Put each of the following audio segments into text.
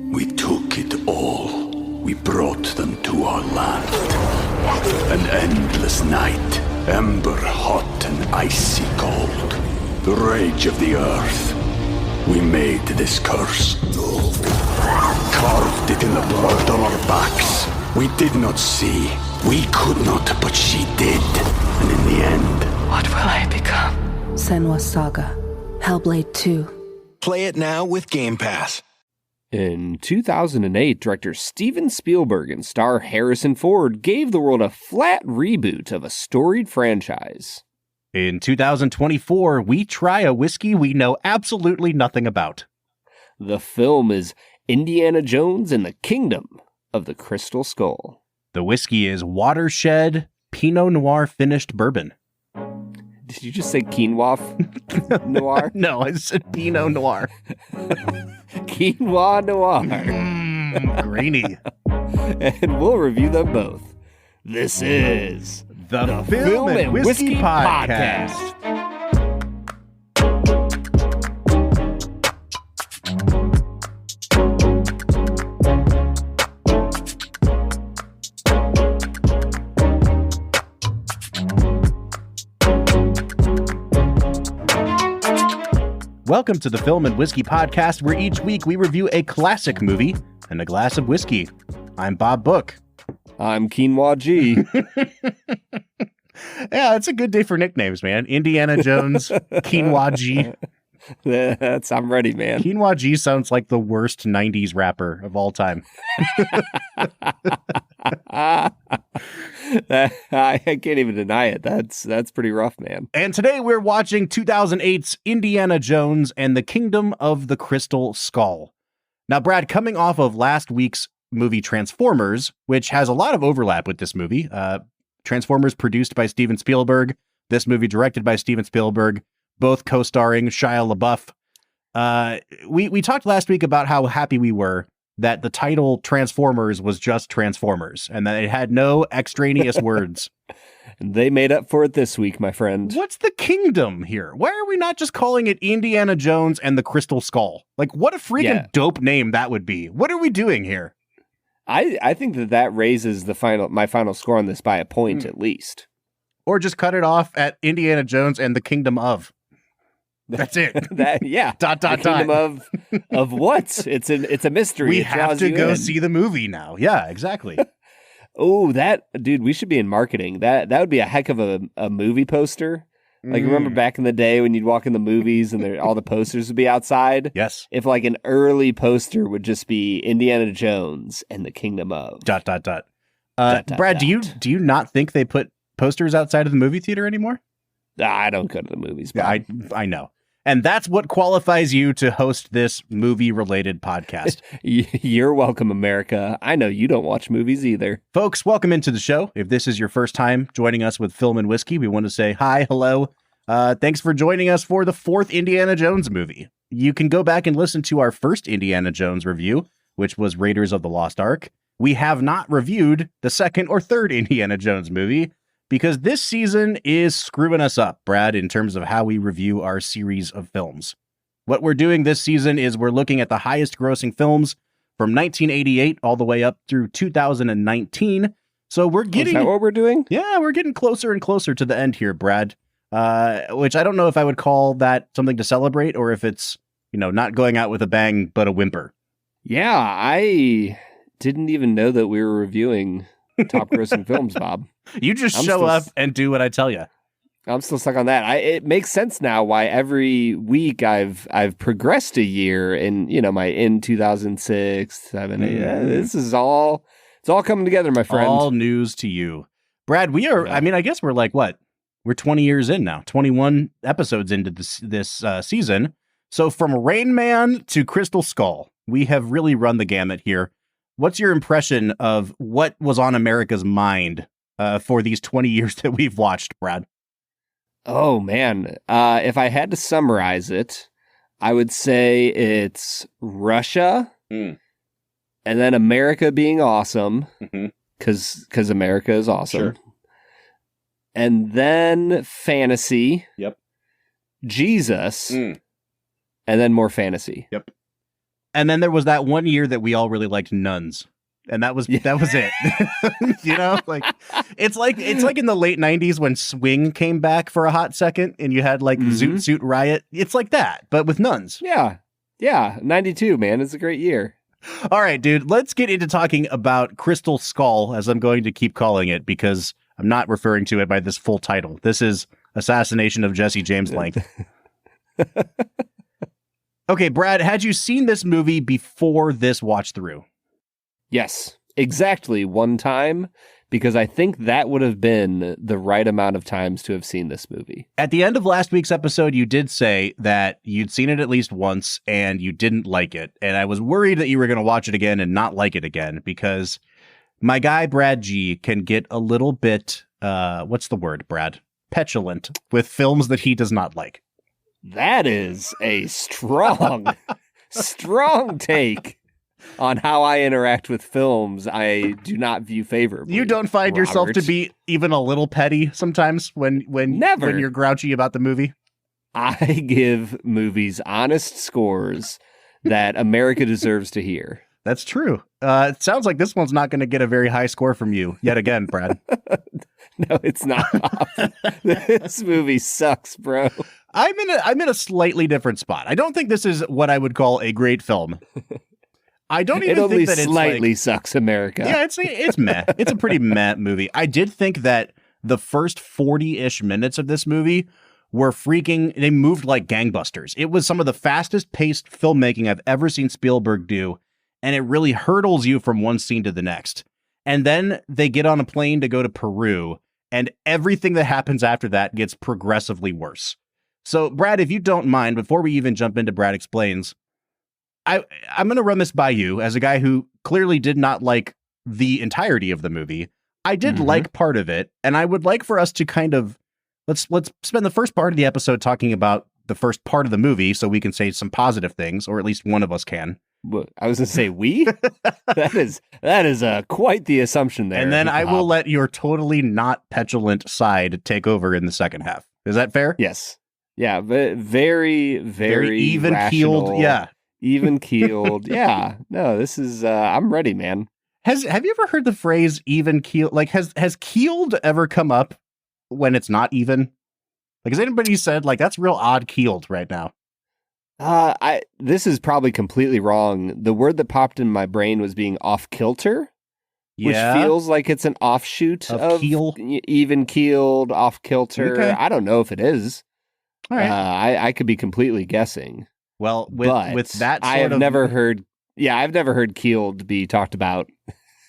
We took it all. We brought them to our land. An endless night, ember hot and icy cold. The rage of the earth. We made this curse. Carved it in the blood on our backs. We did not see. We could not, but she did. And in the end... What will I become? Senua's Saga. Hellblade 2. Play it now with Game Pass. In 2008, director Steven Spielberg and star Harrison Ford gave the world a flat reboot of a storied franchise. In 2024, we try a whiskey we know absolutely nothing about. The film is Indiana Jones and the Kingdom of the Crystal Skull. The whiskey is Watershed Pinot Noir finished bourbon. Did you just say quinoa noir? No, I said Pinot Noir. Quinoa noir. Grainy. And we'll review them both. This is the Film and Whiskey Podcast. Welcome to the Film and Whiskey Podcast, where each week we review a classic movie and a glass of whiskey. I'm Bob Book. I'm Quinoa G. Yeah, it's a good day for nicknames, man. Indiana Jones, Quinoa G. I'm ready, man. Quinoa G sounds like the worst 90s rapper of all time. I can't even deny it. That's pretty rough, man. And today we're watching 2008's Indiana Jones and the Kingdom of the Crystal Skull. Now, Brad, coming off of last week's movie Transformers, which has a lot of overlap with this movie, Transformers produced by Steven Spielberg, this movie directed by Steven Spielberg, both co-starring Shia LaBeouf. We talked last week about how happy we were that the title Transformers was just Transformers and that it had no extraneous words. They made up for it this week, my friend. What's the kingdom here? Why are we not just calling it Indiana Jones and the Crystal Skull? Like, what a freaking dope name that would be. What are we doing here? I think that raises my final score on this by a point at least. Or just cut it off at Indiana Jones and the Kingdom of. That's it. Kingdom of what? It's a mystery. We have to go see the movie now. Yeah, exactly. Oh, dude, we should be in marketing. That would be a heck of a movie poster. Like, remember back in the day when you'd walk in the movies and all the posters would be outside? Yes. If like an early poster would just be Indiana Jones and the Kingdom of. ... Brad, do you not think they put posters outside of the movie theater anymore? I don't go to the movies. Yeah, I know. And that's what qualifies you to host this movie-related podcast. You're welcome, America. I know you don't watch movies either. Folks, welcome into the show. If this is your first time joining us with Film and Whiskey, we want to say hi, hello. Thanks for joining us for the fourth Indiana Jones movie. You can go back and listen to our first Indiana Jones review, which was Raiders of the Lost Ark. We have not reviewed the second or third Indiana Jones movie, because this season is screwing us up, Brad, in terms of how we review our series of films. What we're doing this season is we're looking at the highest grossing films from 1988 all the way up through 2019. So we're getting... Is that what we're doing? Yeah, we're getting closer and closer to the end here, Brad. Which I don't know if I would call that something to celebrate or if it's, not going out with a bang, but a whimper. Yeah, I didn't even know that we were reviewing top grossing films, Bob. You just show up and do what I tell you. I'm still stuck on that. It makes sense now why every week I've progressed a year in, my in 2006, 7, 8. This is all, it's all coming together, my friend. All news to you. Brad, we are, I guess we're like, what? We're 20 years in now, 21 episodes into this season. So from Rain Man to Crystal Skull, we have really run the gamut here. What's your impression of what was on America's mind for these 20 years that we've watched, Brad? Oh, man. If I had to summarize it, I would say it's Russia and then America being awesome because America is awesome. Sure. And then fantasy. Yep. Jesus. And then more fantasy. Yep. And then there was that one year that we all really liked Nuns. And that was it. You know, like it's like in the late 90s when swing came back for a hot second and you had like Zoot Suit Riot. It's like that, but with nuns. Yeah. Yeah. 92, man. It's a great year. All right, dude, let's get into talking about Crystal Skull, as I'm going to keep calling it, because I'm not referring to it by this full title. This is Assassination of Jesse James Lang. Okay, Brad, had you seen this movie before this watch through? Yes, exactly one time, because I think that would have been the right amount of times to have seen this movie. At the end of last week's episode, you did say that you'd seen it at least once and you didn't like it. And I was worried that you were going to watch it again and not like it again, because my guy, Brad G, can get a little bit, what's the word, Brad? Petulant with films that he does not like. That is a strong take on how I interact with films I do not view favorably. You don't find Robert. yourself to be even a little petty sometimes when you're grouchy about the movie? I give movies honest scores that America deserves to hear. That's true. It sounds like this one's not going to get a very high score from you yet again, Brad. No, it's not. This movie sucks, bro. I'm in a slightly different spot. I don't think this is what I would call a great film. I don't even think that it's slightly sucks, America. Yeah, it's meh. It's a pretty meh movie. I did think that the first 40-ish minutes of this movie were they moved like gangbusters. It was some of the fastest paced filmmaking I've ever seen Spielberg do, and it really hurdles you from one scene to the next. And then they get on a plane to go to Peru, and everything that happens after that gets progressively worse. So, Brad, if you don't mind, before we even jump into Brad Explains, I'm going to run this by you as a guy who clearly did not like the entirety of the movie. I did like part of it, and I would like for us to kind of let's spend the first part of the episode talking about the first part of the movie so we can say some positive things, or at least one of us can. I was going to say we? That is quite the assumption there. And then I will let your totally not petulant side take over in the second half. Is that fair? Yes. Yeah, but very even keeled. Yeah. Even keeled. Yeah. No, this is I'm ready, man. Have you ever heard the phrase even keeled? Like has keeled ever come up when it's not even? Like has anybody said like that's real odd keeled right now? This is probably completely wrong. The word that popped in my brain was being off kilter. Yeah. Which feels like it's an offshoot of keel. Even keeled, off kilter. Okay. I don't know if it is. All right. I could be completely guessing. Well, with that sort I've never heard keeled be talked about.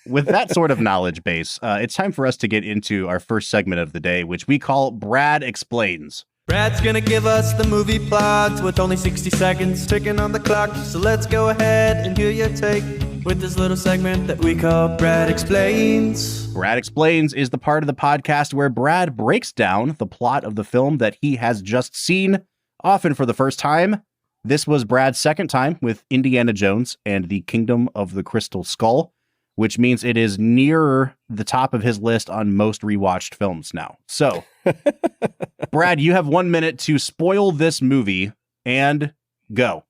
With that sort of knowledge base, it's time for us to get into our first segment of the day, which we call Brad Explains. Brad's gonna give us the movie plot with only 60 seconds ticking on the clock. So let's go ahead and hear your take with this little segment that we call Brad Explains. Brad Explains is the part of the podcast where Brad breaks down the plot of the film that he has just seen, often for the first time. This was Brad's second time with Indiana Jones and the Kingdom of the Crystal Skull, which means it is nearer the top of his list on most rewatched films now. So, Brad, you have 1 minute to spoil this movie and go.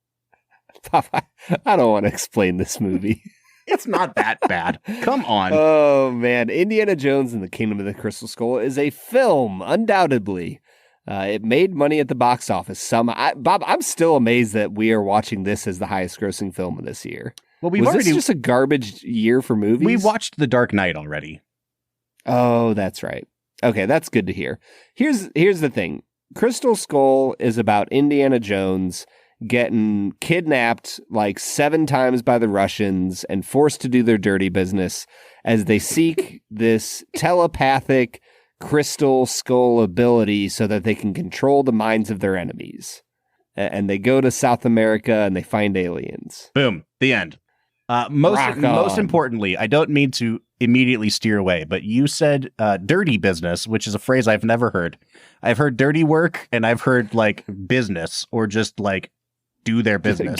Papa, I don't want to explain this movie. It's not that bad. Come on. Oh, man. Indiana Jones and the Kingdom of the Crystal Skull is a film, undoubtedly. It made money at the box office. Bob, I'm still amazed that we are watching this as the highest grossing film of this year. Well, this just a garbage year for movies? We watched The Dark Knight already. Oh, that's right. Okay, that's good to hear. Here's the thing. Crystal Skull is about Indiana Jones getting kidnapped like 7 times by the Russians and forced to do their dirty business as they seek this telepathic crystal skull ability so that they can control the minds of their enemies. And they go to South America and they find aliens. Boom. The end. Most importantly, I don't mean to immediately steer away, but you said dirty business, which is a phrase I've never heard. I've heard dirty work and I've heard like business or just like do their business.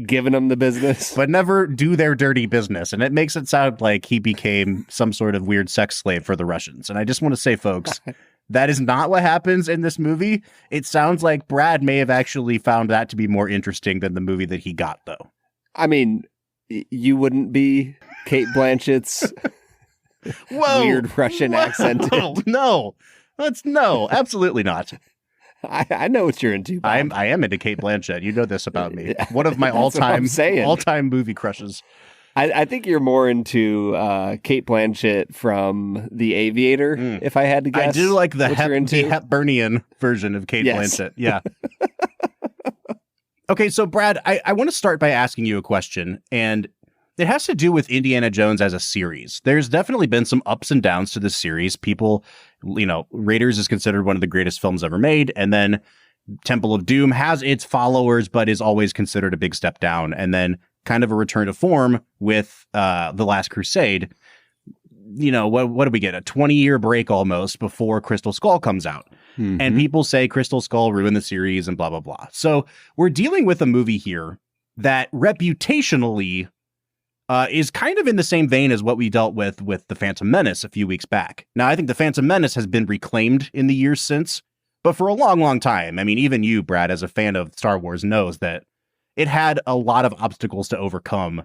Giving them the business. But never do their dirty business. And it makes it sound like he became some sort of weird sex slave for the Russians. And I just want to say, folks, that is not what happens in this movie. It sounds like Brad may have actually found that to be more interesting than the movie that he got, though. I mean, you wouldn't be Kate Blanchett's weird Russian accent. No, absolutely not. I know what you're into, Bob. I am into Kate Blanchett. You know this about me. One of my all-time movie crushes. I think you're more into Kate Blanchett from The Aviator, if I had to guess. I do like the Hepburnian version of Kate Blanchett. Yeah. Okay, so Brad, I want to start by asking you a question, and it has to do with Indiana Jones as a series. There's definitely been some ups and downs to this series. People, Raiders is considered one of the greatest films ever made, and then Temple of Doom has its followers, but is always considered a big step down, and then kind of a return to form with The Last Crusade. What do we get? A 20-year break almost before Crystal Skull comes out. Mm-hmm. And people say Crystal Skull ruined the series and blah, blah, blah. So we're dealing with a movie here that reputationally is kind of in the same vein as what we dealt with The Phantom Menace a few weeks back. Now, I think The Phantom Menace has been reclaimed in the years since, but for a long, long time, I mean, even you, Brad, as a fan of Star Wars, knows that it had a lot of obstacles to overcome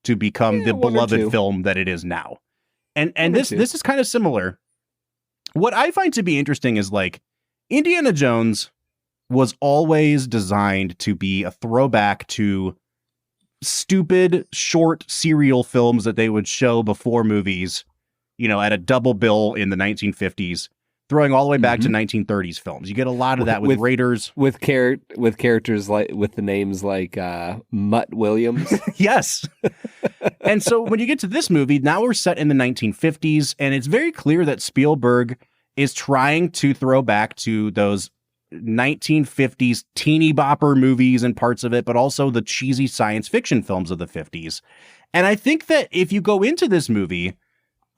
to become the beloved film that it is now. And this is kind of similar. What I find to be interesting is Indiana Jones was always designed to be a throwback to stupid short serial films that they would show before movies, at a double bill in the 1950s. Throwing all the way back to 1930s films. You get a lot of that with Raiders. With characters with the names like Mutt Williams. Yes. And so when you get to this movie, now we're set in the 1950s, and it's very clear that Spielberg is trying to throw back to those 1950s teeny bopper movies and parts of it, but also the cheesy science fiction films of the 50s. And I think that if you go into this movie,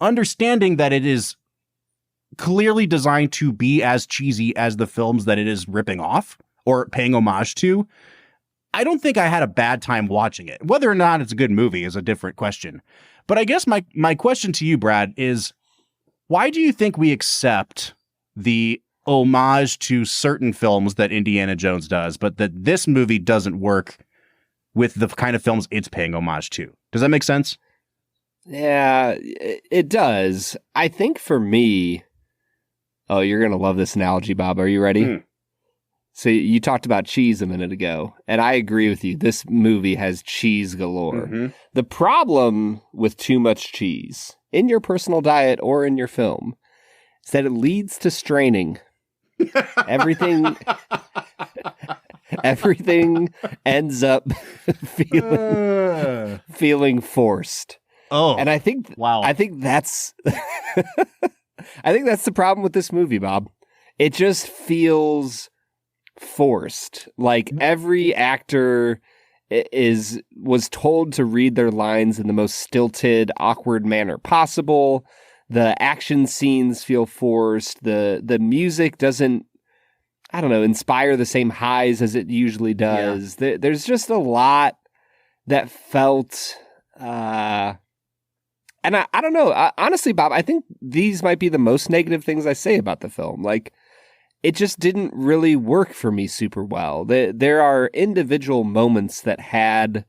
understanding that it is clearly designed to be as cheesy as the films that it is ripping off or paying homage to, I don't think I had a bad time watching it. Whether or not it's a good movie is a different question. But I guess my question to you, Brad, is why do you think we accept the homage to certain films that Indiana Jones does, but that this movie doesn't work with the kind of films it's paying homage to? Does that make sense? Yeah, it does. I think for me, oh, you're going to love this analogy, Bob. Are you ready? So you talked about cheese a minute ago, and I agree with you. This movie has cheese galore. Mm-hmm. The problem with too much cheese in your personal diet or in your film is that it leads to straining. Everything ends up feeling forced. Oh, and I think that's I think that's the problem with this movie, Bob. It just feels forced. Like every actor was told to read their lines in the most stilted, awkward manner possible. The action scenes feel forced. The music doesn't, I don't know, inspire the same highs as it usually does. Yeah. There's just a lot that felt... And I don't know. Honestly, Bob, I think these might be the most negative things I say about the film. It just didn't really work for me super well. There are individual moments that had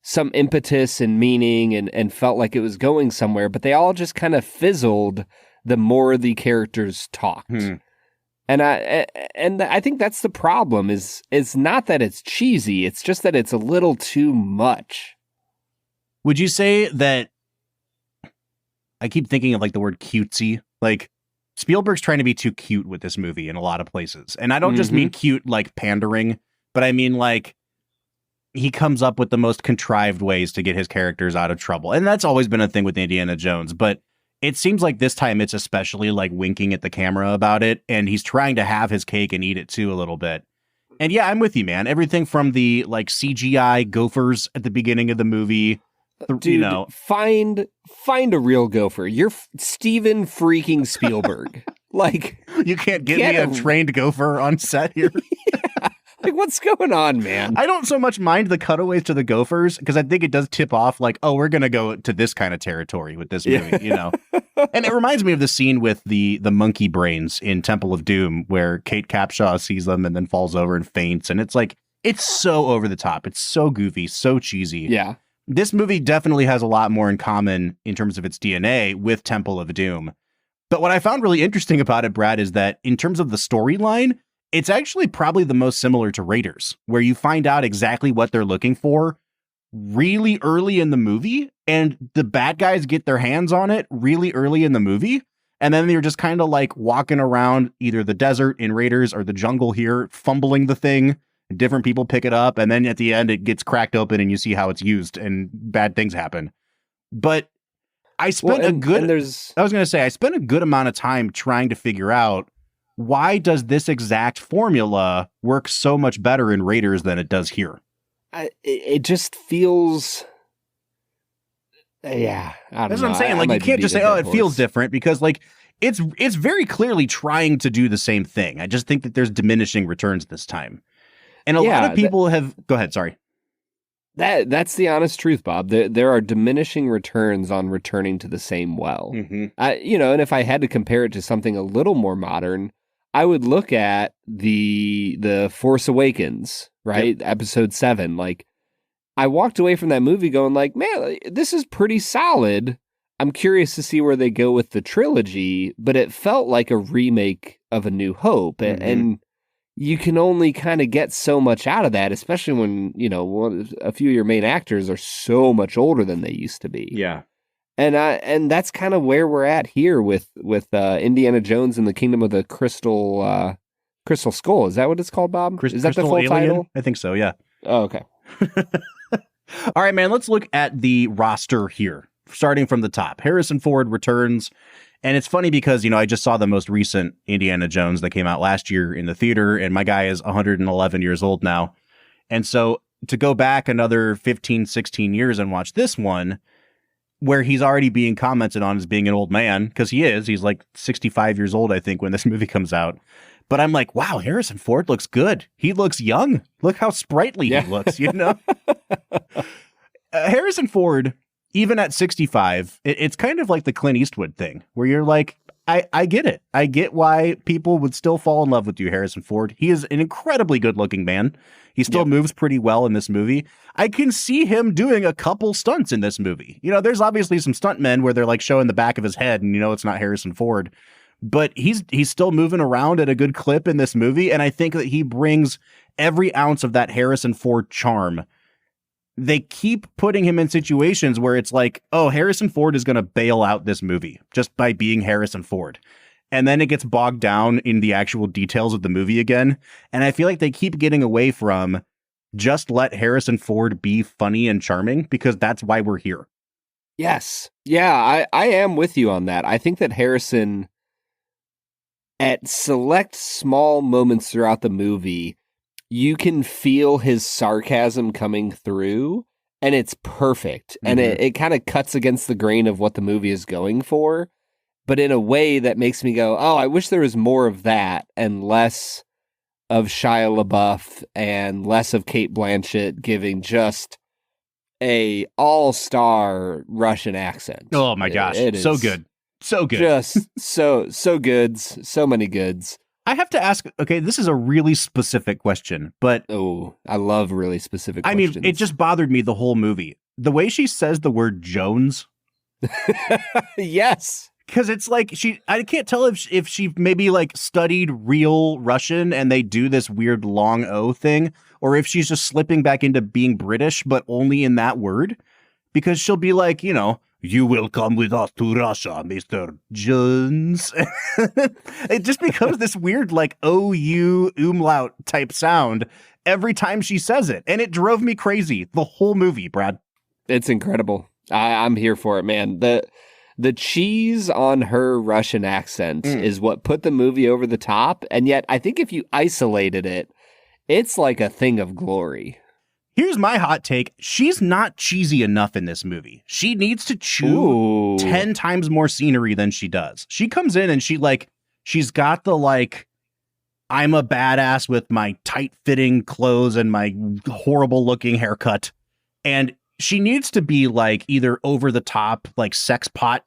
some impetus and meaning and felt like it was going somewhere, but they all just kind of fizzled the more the characters talked. And I think that's the problem. Is not that it's cheesy. It's just that it's a little too much. Would you say that? I keep thinking of the word cutesy. Spielberg's trying to be too cute with this movie in a lot of places. And I don't just mean cute pandering, but I mean he comes up with the most contrived ways to get his characters out of trouble. And that's always been a thing with Indiana Jones, but it seems like this time it's especially winking at the camera about it, and he's trying to have his cake and eat it too a little bit. And yeah, I'm with you, man. Everything from the CGI gophers at the beginning of the movie. Dude, find a real gopher. You're Steven freaking Spielberg. You can't get me a trained gopher on set here. Yeah. What's going on, man? I don't so much mind the cutaways to the gophers because I think it does tip off oh, we're going to go to this kind of territory with this movie, And it reminds me of the scene with the monkey brains in Temple of Doom where Kate Capshaw sees them and then falls over and faints. And it's It's so over the top. It's so goofy, so cheesy. Yeah. This movie definitely has a lot more in common in terms of its DNA with Temple of Doom. But what I found really interesting about it, Brad, is that in terms of the storyline, it's actually probably the most similar to Raiders, where you find out exactly what they're looking for really early in the movie, and the bad guys get their hands on it really early in the movie. And then you're just kind of like walking around either the desert in Raiders or the jungle here, fumbling the thing. Different people pick it up, and then at the end it gets cracked open and you see how it's used and bad things happen. But I spent I was going to say, I spent a good amount of time trying to figure out, why does this exact formula work so much better in Raiders than it does here? It just feels... Yeah, I don't know. That's what I'm saying. Like, you can't just say, oh, it feels different, because like it's very clearly trying to do the same thing. I just think that there's diminishing returns this time. And a lot of people have... Go ahead, sorry. That's the honest truth, Bob. There are diminishing returns on returning to the same well. Mm-hmm. And if I had to compare it to something a little more modern, I would look at the Force Awakens, right? Yep. Episode 7. Like, I walked away from that movie going like, man, this is pretty solid. I'm curious to see where they go with the trilogy, but it felt like a remake of A New Hope. Mm-hmm. And you can only kind of get so much out of that, especially when, a few of your main actors are so much older than they used to be. Yeah. And that's kind of where we're at here with Indiana Jones and the Kingdom of the Crystal Skull. Is that what it's called, Bob? Is that the full title? I think so, yeah. Oh, okay. All right, man, let's look at the roster here, starting from the top. Harrison Ford returns. And it's funny because, I just saw the most recent Indiana Jones that came out last year in the theater, and my guy is 111 years old now. And so to go back another 15, 16 years and watch this one, where he's already being commented on as being an old man, because he's like 65 years old, I think, when this movie comes out. But I'm like, wow, Harrison Ford looks good. He looks young. Look how sprightly he looks, Harrison Ford... Even at 65, it's kind of like the Clint Eastwood thing, where you're like, I get it. I get why people would still fall in love with you, Harrison Ford. He is an incredibly good-looking man. He still moves pretty well in this movie. I can see him doing a couple stunts in this movie. There's obviously some stuntmen where they're like showing the back of his head, and it's not Harrison Ford. But he's still moving around at a good clip in this movie, and I think that he brings every ounce of that Harrison Ford charm. They keep putting him in situations where it's like, oh, Harrison Ford is going to bail out this movie just by being Harrison Ford. And then it gets bogged down in the actual details of the movie again. And I feel like they keep getting away from just let Harrison Ford be funny and charming, because that's why we're here. Yes. Yeah, I am with you on that. I think that Harrison, at select small moments throughout the movie, you can feel his sarcasm coming through, and it's perfect. Mm-hmm. And it kind of cuts against the grain of what the movie is going for, but in a way that makes me go, oh, I wish there was more of that and less of Shia LaBeouf and less of Cate Blanchett giving just a all-star Russian accent. Oh my gosh. It is so good. So good. Just so goods. So many goods. I have to ask, okay, this is a really specific question, but... Oh, I love really specific questions. I mean, it just bothered me the whole movie. The way she says the word Jones. Yes. Because it's like, I can't tell if she maybe like studied real Russian and they do this weird long O thing, or if she's just slipping back into being British, but only in that word. Because she'll be like, you will come with us to Russia, Mr. Jones. It just becomes this weird, like, OU umlaut type sound every time she says it. And it drove me crazy the whole movie, Brad. It's incredible. I'm here for it, man. The cheese on her Russian accent is what put the movie over the top. And yet, I think if you isolated it, it's like a thing of glory. Here's my hot take. She's not cheesy enough in this movie. She needs to chew 10 times more scenery than she does. She comes in and she's got the like, I'm a badass with my tight fitting clothes and my horrible looking haircut. And she needs to be like either over the top, like sex pot,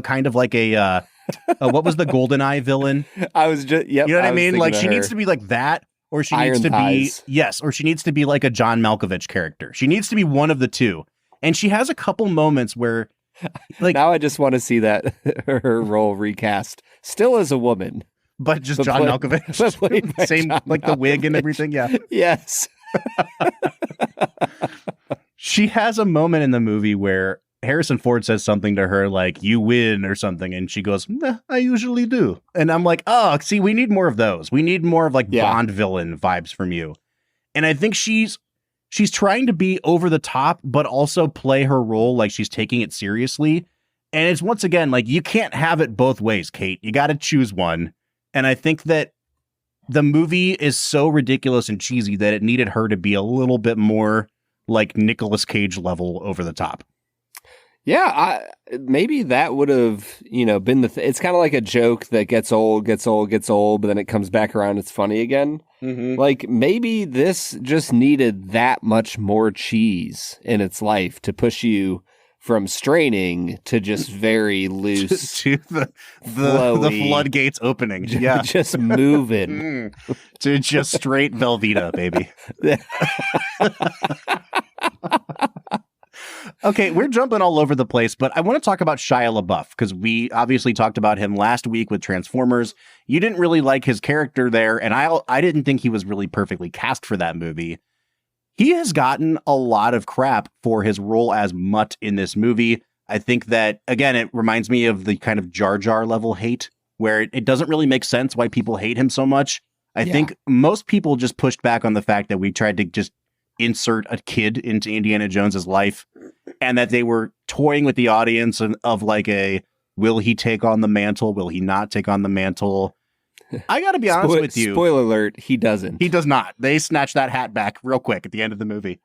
kind of like a what was the GoldenEye villain? I was just, yep. You know what I mean? Like she needs to be like that, or she Iron needs to thighs. be, yes, or she needs to be like a John Malkovich character. She needs to be one of the two. And she has a couple moments where, like, now I just want to see that her role recast, still as a woman, but just but John but Malkovich, played by same, John like the wig and Malkovich. everything. Yeah. Yes. She has a moment in the movie where Harrison Ford says something to her like, you win or something. And she goes, nah, I usually do. And I'm like, oh, see, we need more of those. We need more of like Bond villain vibes from you. And I think she's trying to be over the top, but also play her role like she's taking it seriously. And it's once again, like, you can't have it both ways, Kate. You got to choose one. And I think that the movie is so ridiculous and cheesy that it needed her to be a little bit more like Nicolas Cage level over the top. Yeah, maybe that would have, been it's kind of like a joke that gets old, but then it comes back around. It's funny again. Mm-hmm. Like maybe this just needed that much more cheese in its life to push you from straining to just very loose to the flowy, floodgates opening. Yeah. Just moving. To just straight Velveeta, baby. Okay, we're jumping all over the place, but I want to talk about Shia LaBeouf because we obviously talked about him last week with Transformers. You didn't really like his character there, and I didn't think he was really perfectly cast for that movie. He has gotten a lot of crap for his role as Mutt in this movie. I think that, again, it reminds me of the kind of Jar Jar level hate, where it doesn't really make sense why people hate him so much. I think most people just pushed back on the fact that we tried to just insert a kid into Indiana Jones's life, and that they were toying with the audience of like will he take on the mantle? Will he not take on the mantle? I got to be honest with you. Spoiler alert, he doesn't. He does not. They snatch that hat back real quick at the end of the movie,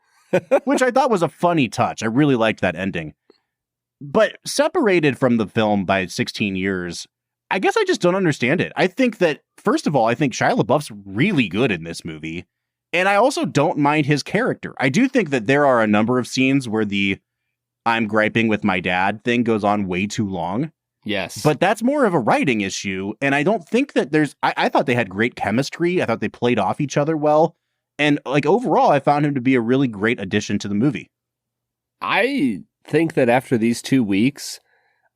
which I thought was a funny touch. I really liked that ending. But separated from the film by 16 years, I guess I just don't understand it. I think that, first of all, I think Shia LaBeouf's really good in this movie. And I also don't mind his character. I do think that there are a number of scenes where the I'm griping with my dad thing goes on way too long. Yes. But that's more of a writing issue. And I don't think that I thought they had great chemistry. I thought they played off each other well. And like overall, I found him to be a really great addition to the movie. I think that after these 2 weeks,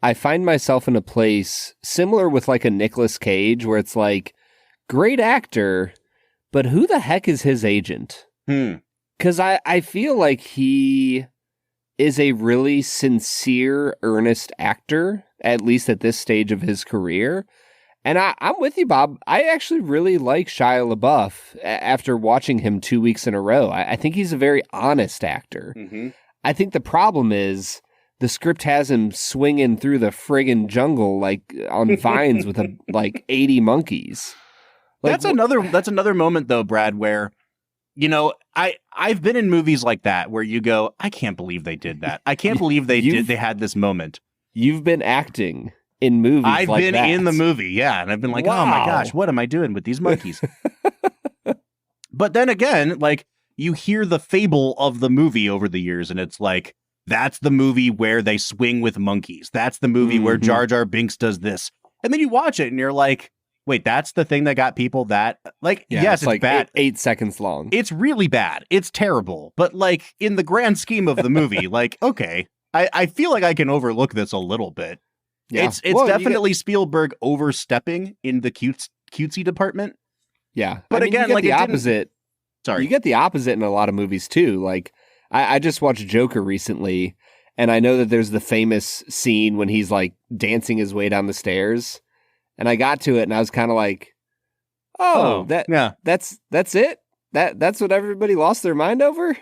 I find myself in a place similar with like a Nicolas Cage where it's like, great actor, but who the heck is his agent? Because I feel like he is a really sincere, earnest actor, at least at this stage of his career. And I'm with you, Bob. I actually really like Shia LaBeouf after watching him 2 weeks in a row. I think he's a very honest actor. Mm-hmm. I think the problem is the script has him swinging through the friggin' jungle like on vines with like 80 monkeys. Like, that's another moment though, Brad, where, I've been in movies like that where you go, I can't believe they did that. I can't believe they had this moment. You've been acting in movies I've like been that. in the movie, yeah. And I've been like, Wow. Oh my gosh, what am I doing with these monkeys? But then again, like you hear the fable of the movie over the years and it's like, that's the movie where they swing with monkeys. That's the movie where Jar Jar Binks does this. And then you watch it and you're like, wait, that's the thing that got people that like, yes, it's like bad. 8 seconds long. It's really bad. It's terrible. But like in the grand scheme of the movie, like, okay, I feel like I can overlook this a little bit. Yeah. It's definitely Spielberg overstepping in the cutesy department. Yeah. But again, you get like the it didn't- opposite. Sorry. You get the opposite in a lot of movies too. Like I just watched Joker recently, and I know that there's the famous scene when he's like dancing his way down the stairs. And I got to it and I was kind of like, that's it? That's what everybody lost their mind over?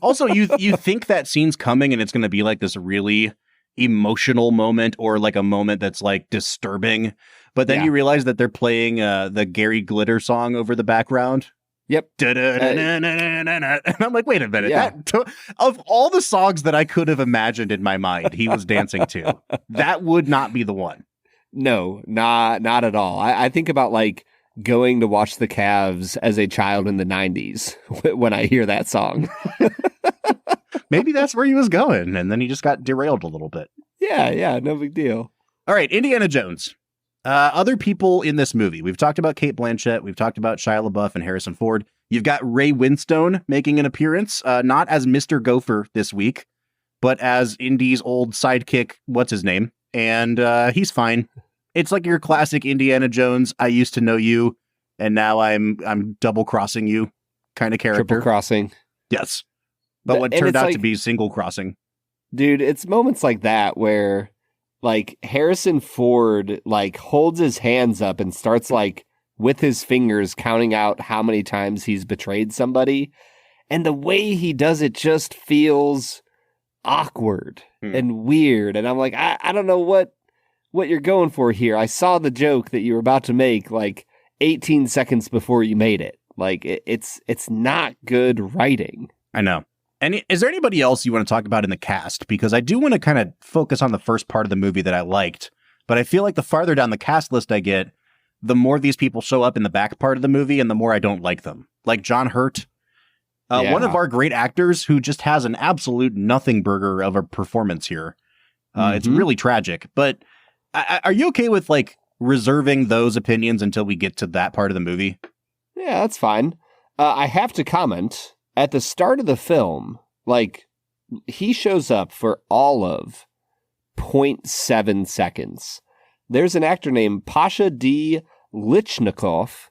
Also, you think that scene's coming and it's going to be like this really emotional moment or like a moment that's like disturbing. But then you realize that they're playing the Gary Glitter song over the background. Yep. And I'm like, wait a minute. Of all the songs that I could have imagined in my mind he was dancing to, that would not be the one. No, not at all. I think about like going to watch the Cavs as a child in the 90s when I hear that song. Maybe that's where he was going, and then he just got derailed a little bit. Yeah, no big deal. All right, Indiana Jones. Other people in this movie. We've talked about Cate Blanchett. We've talked about Shia LaBeouf and Harrison Ford. You've got Ray Winstone making an appearance, not as Mr. Gopher this week, but as Indy's old sidekick. What's his name? And he's fine. It's like your classic Indiana Jones. I used to know you, and now I'm double crossing you kind of character. Triple crossing. Yes, but what turned out to be single crossing. Dude, it's moments like that where, like, Harrison Ford, like, holds his hands up and starts, like, with his fingers counting out how many times he's betrayed somebody. And the way he does it just feels awkward and weird. And I'm like, I don't know what you're going for here. I saw the joke that you were about to make, like, 18 seconds before you made it. Like, it's not good writing. I know. And is there anybody else you want to talk about in the cast? Because I do want to kind of focus on the first part of the movie that I liked, but I feel like the farther down the cast list I get, the more these people show up in the back part of the movie and the more I don't like them. Like John Hurt, one of our great actors who just has an absolute nothing burger of a performance here. It's really tragic, but are you okay with like reserving those opinions until we get to that part of the movie? Yeah, that's fine. I have to comment. At the start of the film, like, he shows up for all of 0.7 seconds. There's an actor named Pasha D. Lichnikov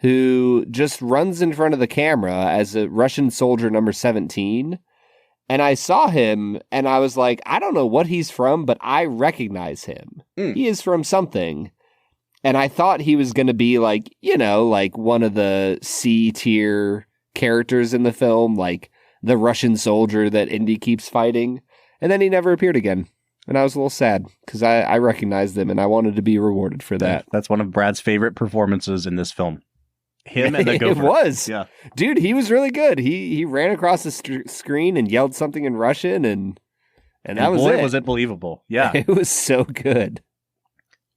who just runs in front of the camera as a Russian soldier number 17. And I saw him and I was like, I don't know what he's from, but I recognize him. He is from something. And I thought he was going to be like, you know, like one of the C tier characters in the film, like the Russian soldier that Indy keeps fighting. And then he never appeared again. And I was a little sad because I recognized him and I wanted to be rewarded for that. That's one of Brad's favorite performances in this film. Him and the gopher. It was. Yeah. Dude, he was really good. He ran across the screen and yelled something in Russian and that was it. Was it believable? Yeah. It was so good.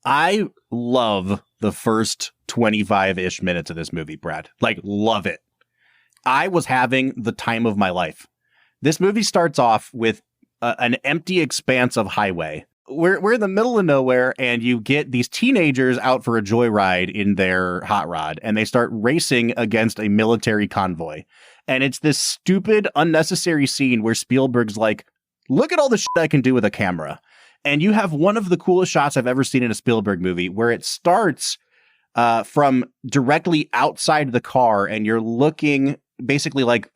I love the first 25-ish minutes of this movie, Brad. Like, love it. I was having the time of my life. This movie starts off with an empty expanse of highway. We're in the middle of nowhere, and you get these teenagers out for a joyride in their hot rod, and they start racing against a military convoy. And it's this stupid, unnecessary scene where Spielberg's like, look at all the shit I can do with a camera. And you have one of the coolest shots I've ever seen in a Spielberg movie, where it starts from directly outside the car, and you're looking basically like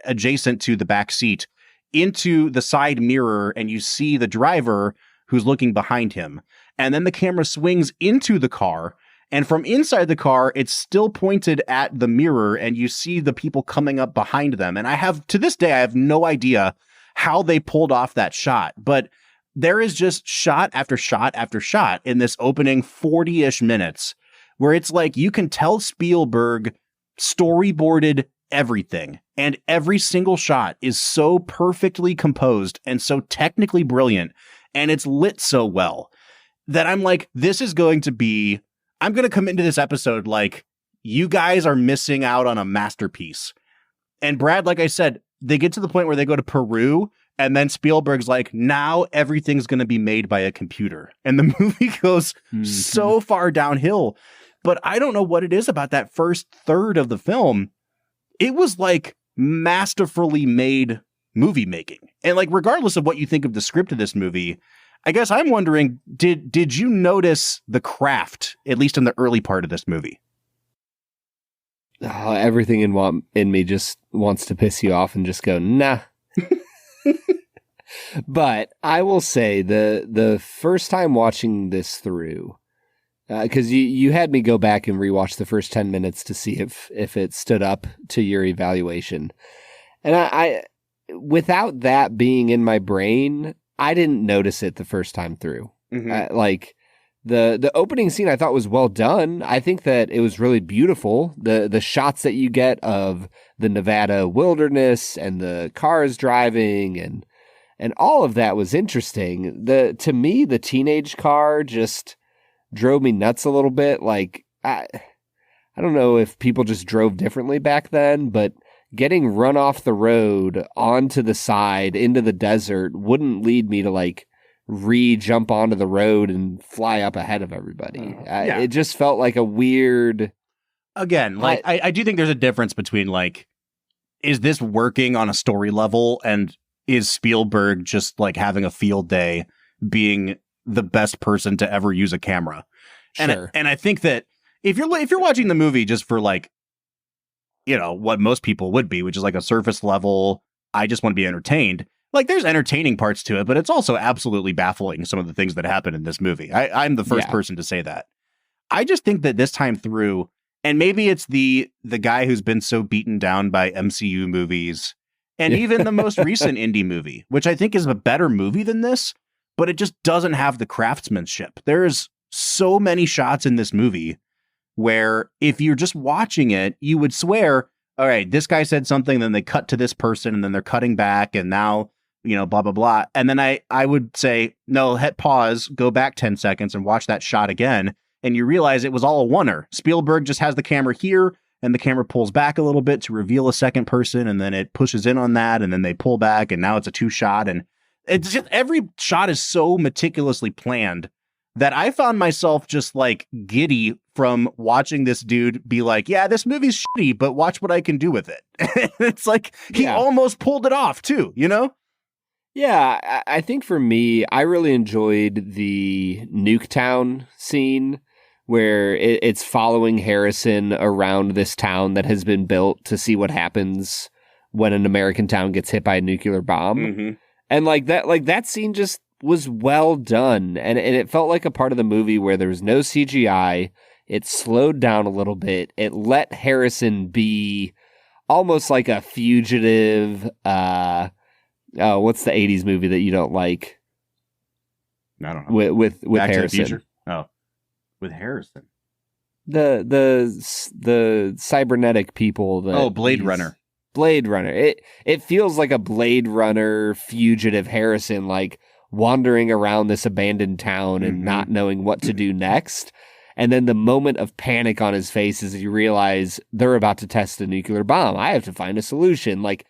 adjacent to the back seat into the side mirror, and you see the driver who's looking behind him. And then the camera swings into the car, and from inside the car, it's still pointed at the mirror, and you see the people coming up behind them. And to this day, I have no idea how they pulled off that shot, but there is just shot after shot after shot in this opening 40-ish minutes where it's like you can tell Spielberg storyboarded everything, and every single shot is so perfectly composed and so technically brilliant, and it's lit so well that I'm like, I'm going to come into this episode like, you guys are missing out on a masterpiece. And Brad, like I said, they get to the point where they go to Peru, and then Spielberg's like, now everything's going to be made by a computer. And the movie goes so far downhill. But I don't know what it is about that first third of the film. It was like masterfully made movie making. And like, regardless of what you think of the script of this movie, I guess I'm wondering, did you notice the craft, at least in the early part of this movie? Oh, everything in me just wants to piss you off and just go, nah. But I will say the first time watching this through, because you had me go back and rewatch the first 10 minutes to see if it stood up to your evaluation. And I without that being in my brain, I didn't notice it the first time through. Like the opening scene I thought was well done. I think that it was really beautiful. The shots that you get of the Nevada wilderness and the cars driving and all of that was interesting. To me, the teenage car just drove me nuts a little bit. Like, I don't know if people just drove differently back then, but getting run off the road onto the side into the desert wouldn't lead me to like jump onto the road and fly up ahead of everybody. Yeah. It just felt like a weird. Again, like I do think there's a difference between like, is this working on a story level, and is Spielberg just like having a field day being the best person to ever use a camera? Sure. And I think that if you're watching the movie just for like, you know, what most people would be, which is like a surface level, I just want to be entertained. Like, there's entertaining parts to it, but it's also absolutely baffling, some of the things that happen in this movie. I'm the first person to say that. I just think that this time through, and maybe it's the guy who's been so beaten down by MCU movies, and even the most recent indie movie, which I think is a better movie than this, but it just doesn't have the craftsmanship. There's so many shots in this movie where if you're just watching it, you would swear, all right, this guy said something, then they cut to this person, and then they're cutting back, and now, you know, blah, blah, blah. And then I would say, no, hit pause, go back 10 seconds and watch that shot again. And you realize it was all a oneer. Spielberg just has the camera here, and the camera pulls back a little bit to reveal a second person, and then it pushes in on that, and then they pull back, and now it's a 2-shot. And it's just, every shot is so meticulously planned that I found myself just like giddy from watching this dude be like, yeah, this movie's shitty, but watch what I can do with it. It's like he almost pulled it off too, you know? Yeah, I think for me, I really enjoyed the Nuketown scene where it's following Harrison around this town that has been built to see what happens when an American town gets hit by a nuclear bomb. Mm-hmm. And like that scene just was well done. And it felt like a part of the movie where there was no CGI. It slowed down a little bit. It let Harrison be almost like a fugitive. What's the 80s movie that you don't like? I don't know. With Back Harrison. to the Future? Oh, with Harrison. The cybernetic people. Blade Runner. Blade Runner. It feels like a Blade Runner fugitive Harrison, like wandering around this abandoned town and not knowing what to do next. And then the moment of panic on his face is you realize they're about to test a nuclear bomb. I have to find a solution. Like,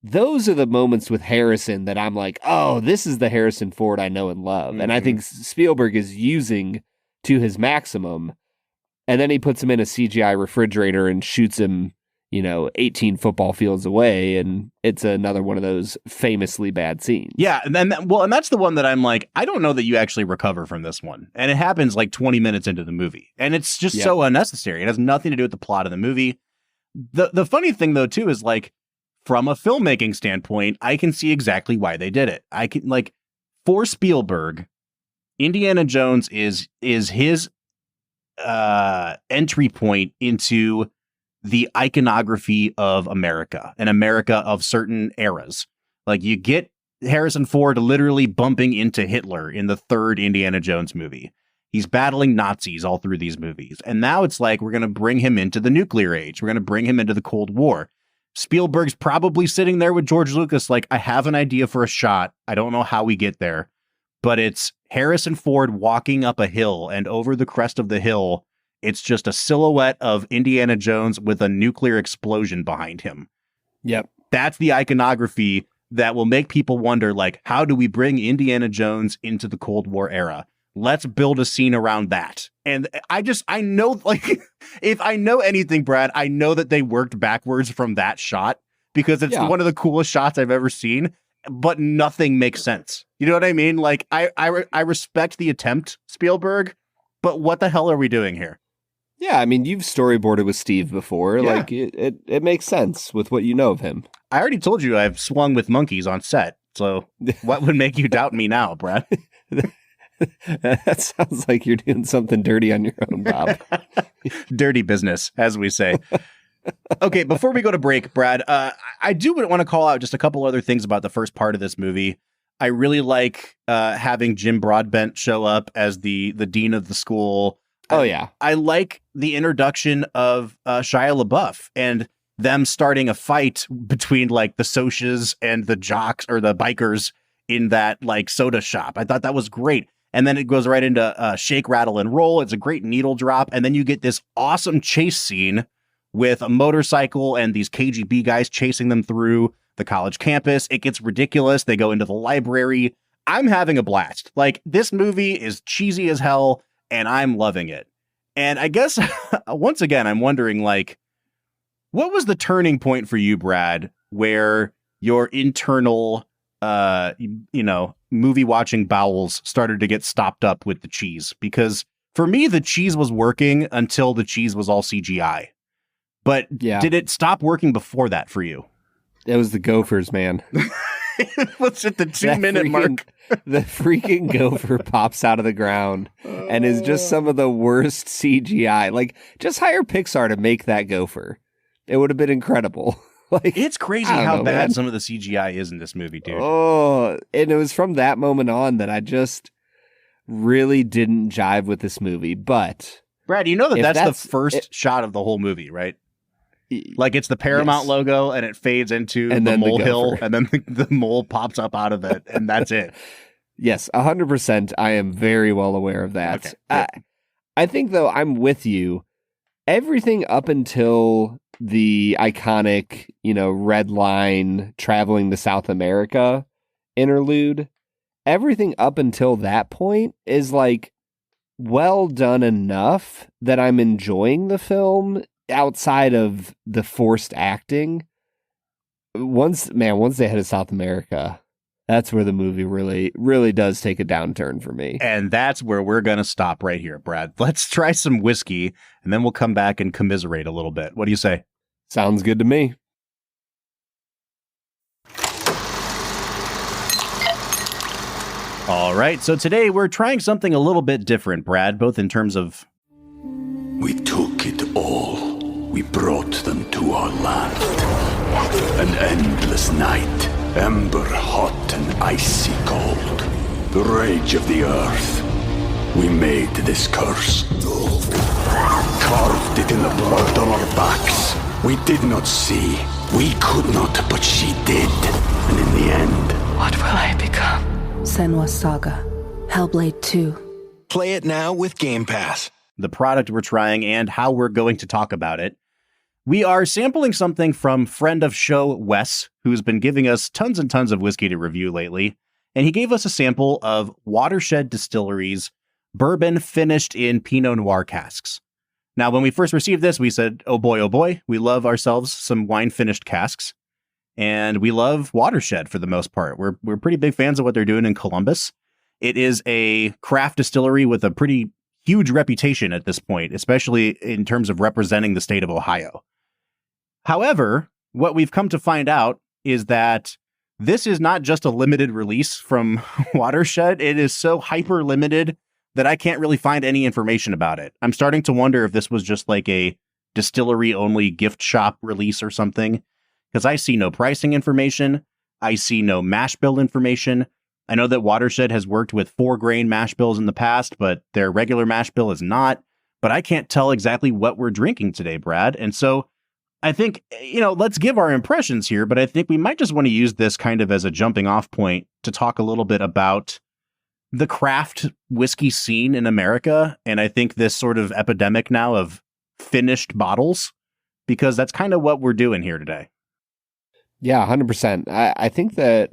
those are the moments with Harrison that I'm like, oh, this is the Harrison Ford I know and love. And I think Spielberg is using to his maximum. And then he puts him in a CGI refrigerator and shoots him, 18 football fields away. And it's another one of those famously bad scenes. Yeah. And that's the one that I'm like, I don't know that you actually recover from this one. And it happens like 20 minutes into the movie. And it's just so unnecessary. It has nothing to do with the plot of the movie. The funny thing, though, too, is like, from a filmmaking standpoint, I can see exactly why they did it. I can, like, for Spielberg, Indiana Jones is his entry point into the iconography of America, and America of certain eras. Like, you get Harrison Ford literally bumping into Hitler in the third Indiana Jones movie. He's battling Nazis all through these movies. And now it's like, we're going to bring him into the nuclear age. We're going to bring him into the Cold War. Spielberg's probably sitting there with George Lucas like, I have an idea for a shot. I don't know how we get there. But it's Harrison Ford walking up a hill, and over the crest of the hill, it's just a silhouette of Indiana Jones with a nuclear explosion behind him. Yep. That's the iconography that will make people wonder, like, how do we bring Indiana Jones into the Cold War era? Let's build a scene around that. And I know, like, if I know anything, Brad, I know that they worked backwards from that shot, because it's one of the coolest shots I've ever seen, but nothing makes sense. You know what I mean? Like, I respect the attempt, Spielberg, but what the hell are we doing here? Yeah, I mean, you've storyboarded with Steve before. Yeah. Like, it makes sense with what you know of him. I already told you I've swung with monkeys on set, so what would make you doubt me now, Brad? That sounds like you're doing something dirty on your own, Bob. Dirty business, as we say. Okay, before we go to break, Brad, I do want to call out just a couple other things about the first part of this movie. I really like having Jim Broadbent show up as the dean of the school. Oh, yeah. I like the introduction of Shia LaBeouf and them starting a fight between, like, the socias and the jocks or the bikers in that, like, soda shop. I thought that was great. And then it goes right into shake, rattle, and roll. It's a great needle drop. And then you get this awesome chase scene with a motorcycle and these KGB guys chasing them through the college campus. It gets ridiculous. They go into the library. I'm having a blast. Like, this movie is cheesy as hell, and I'm loving it. And I guess, once again, I'm wondering, like, what was the turning point for you, Brad, where your internal, movie watching bowels started to get stopped up with the cheese? Because for me, the cheese was working until the cheese was all CGI. But did it stop working before that for you? It was the Gophers, man. What's at the 2-minute mark? The freaking gopher pops out of the ground and is just some of the worst CGI. Like, just hire Pixar to make that gopher. It would have been incredible. Like, it's crazy how bad some of the CGI is in this movie, dude. Oh, and it was from that moment on that I just really didn't jive with this movie. But Brad, you know that's the first shot of the whole movie, right? Like, it's the Paramount logo, and it fades into the molehill, and then the mole pops up out of it, and that's it. Yes, 100%. I am very well aware of that. Okay. I think, though, I'm with you. Everything up until the iconic, red line traveling to South America interlude, everything up until that point is, like, well done enough that I'm enjoying the film outside of the forced acting. Once they head to South America, that's where the movie really, really does take a downturn for me. And that's where we're going to stop right here, Brad. Let's try some whiskey, and then we'll come back and commiserate a little bit. What do you say? Sounds good to me. All right, so today we're trying something a little bit different, Brad, both in terms of... We took it all. We brought them to our land. An endless night, ember hot and icy cold. The rage of the earth. We made this curse. Carved it in the blood on our backs. We did not see. We could not, but she did. And in the end... What will I become? Senua's Saga. Hellblade 2. Play it now with Game Pass. The product we're trying and how we're going to talk about it. We are sampling something from friend of show Wes, who's been giving us tons and tons of whiskey to review lately. And he gave us a sample of Watershed Distillery's bourbon finished in Pinot Noir casks. Now, when we first received this, we said, oh boy, we love ourselves some wine finished casks. And we love Watershed for the most part. We're pretty big fans of what they're doing in Columbus. It is a craft distillery with a pretty huge reputation at this point, especially in terms of representing the state of Ohio. However, what we've come to find out is that this is not just a limited release from Watershed. It is so hyper limited that I can't really find any information about it. I'm starting to wonder if this was just like a distillery only gift shop release or something, because I see no pricing information. I see no mash bill information. I know that Watershed has worked with 4-grain mash bills in the past, but their regular mash bill is not. But I can't tell exactly what we're drinking today, Brad. And so I think, let's give our impressions here, but I think we might just want to use this kind of as a jumping off point to talk a little bit about the craft whiskey scene in America. And I think this sort of epidemic now of finished bottles, because that's kind of what we're doing here today. Yeah, 100%. I think that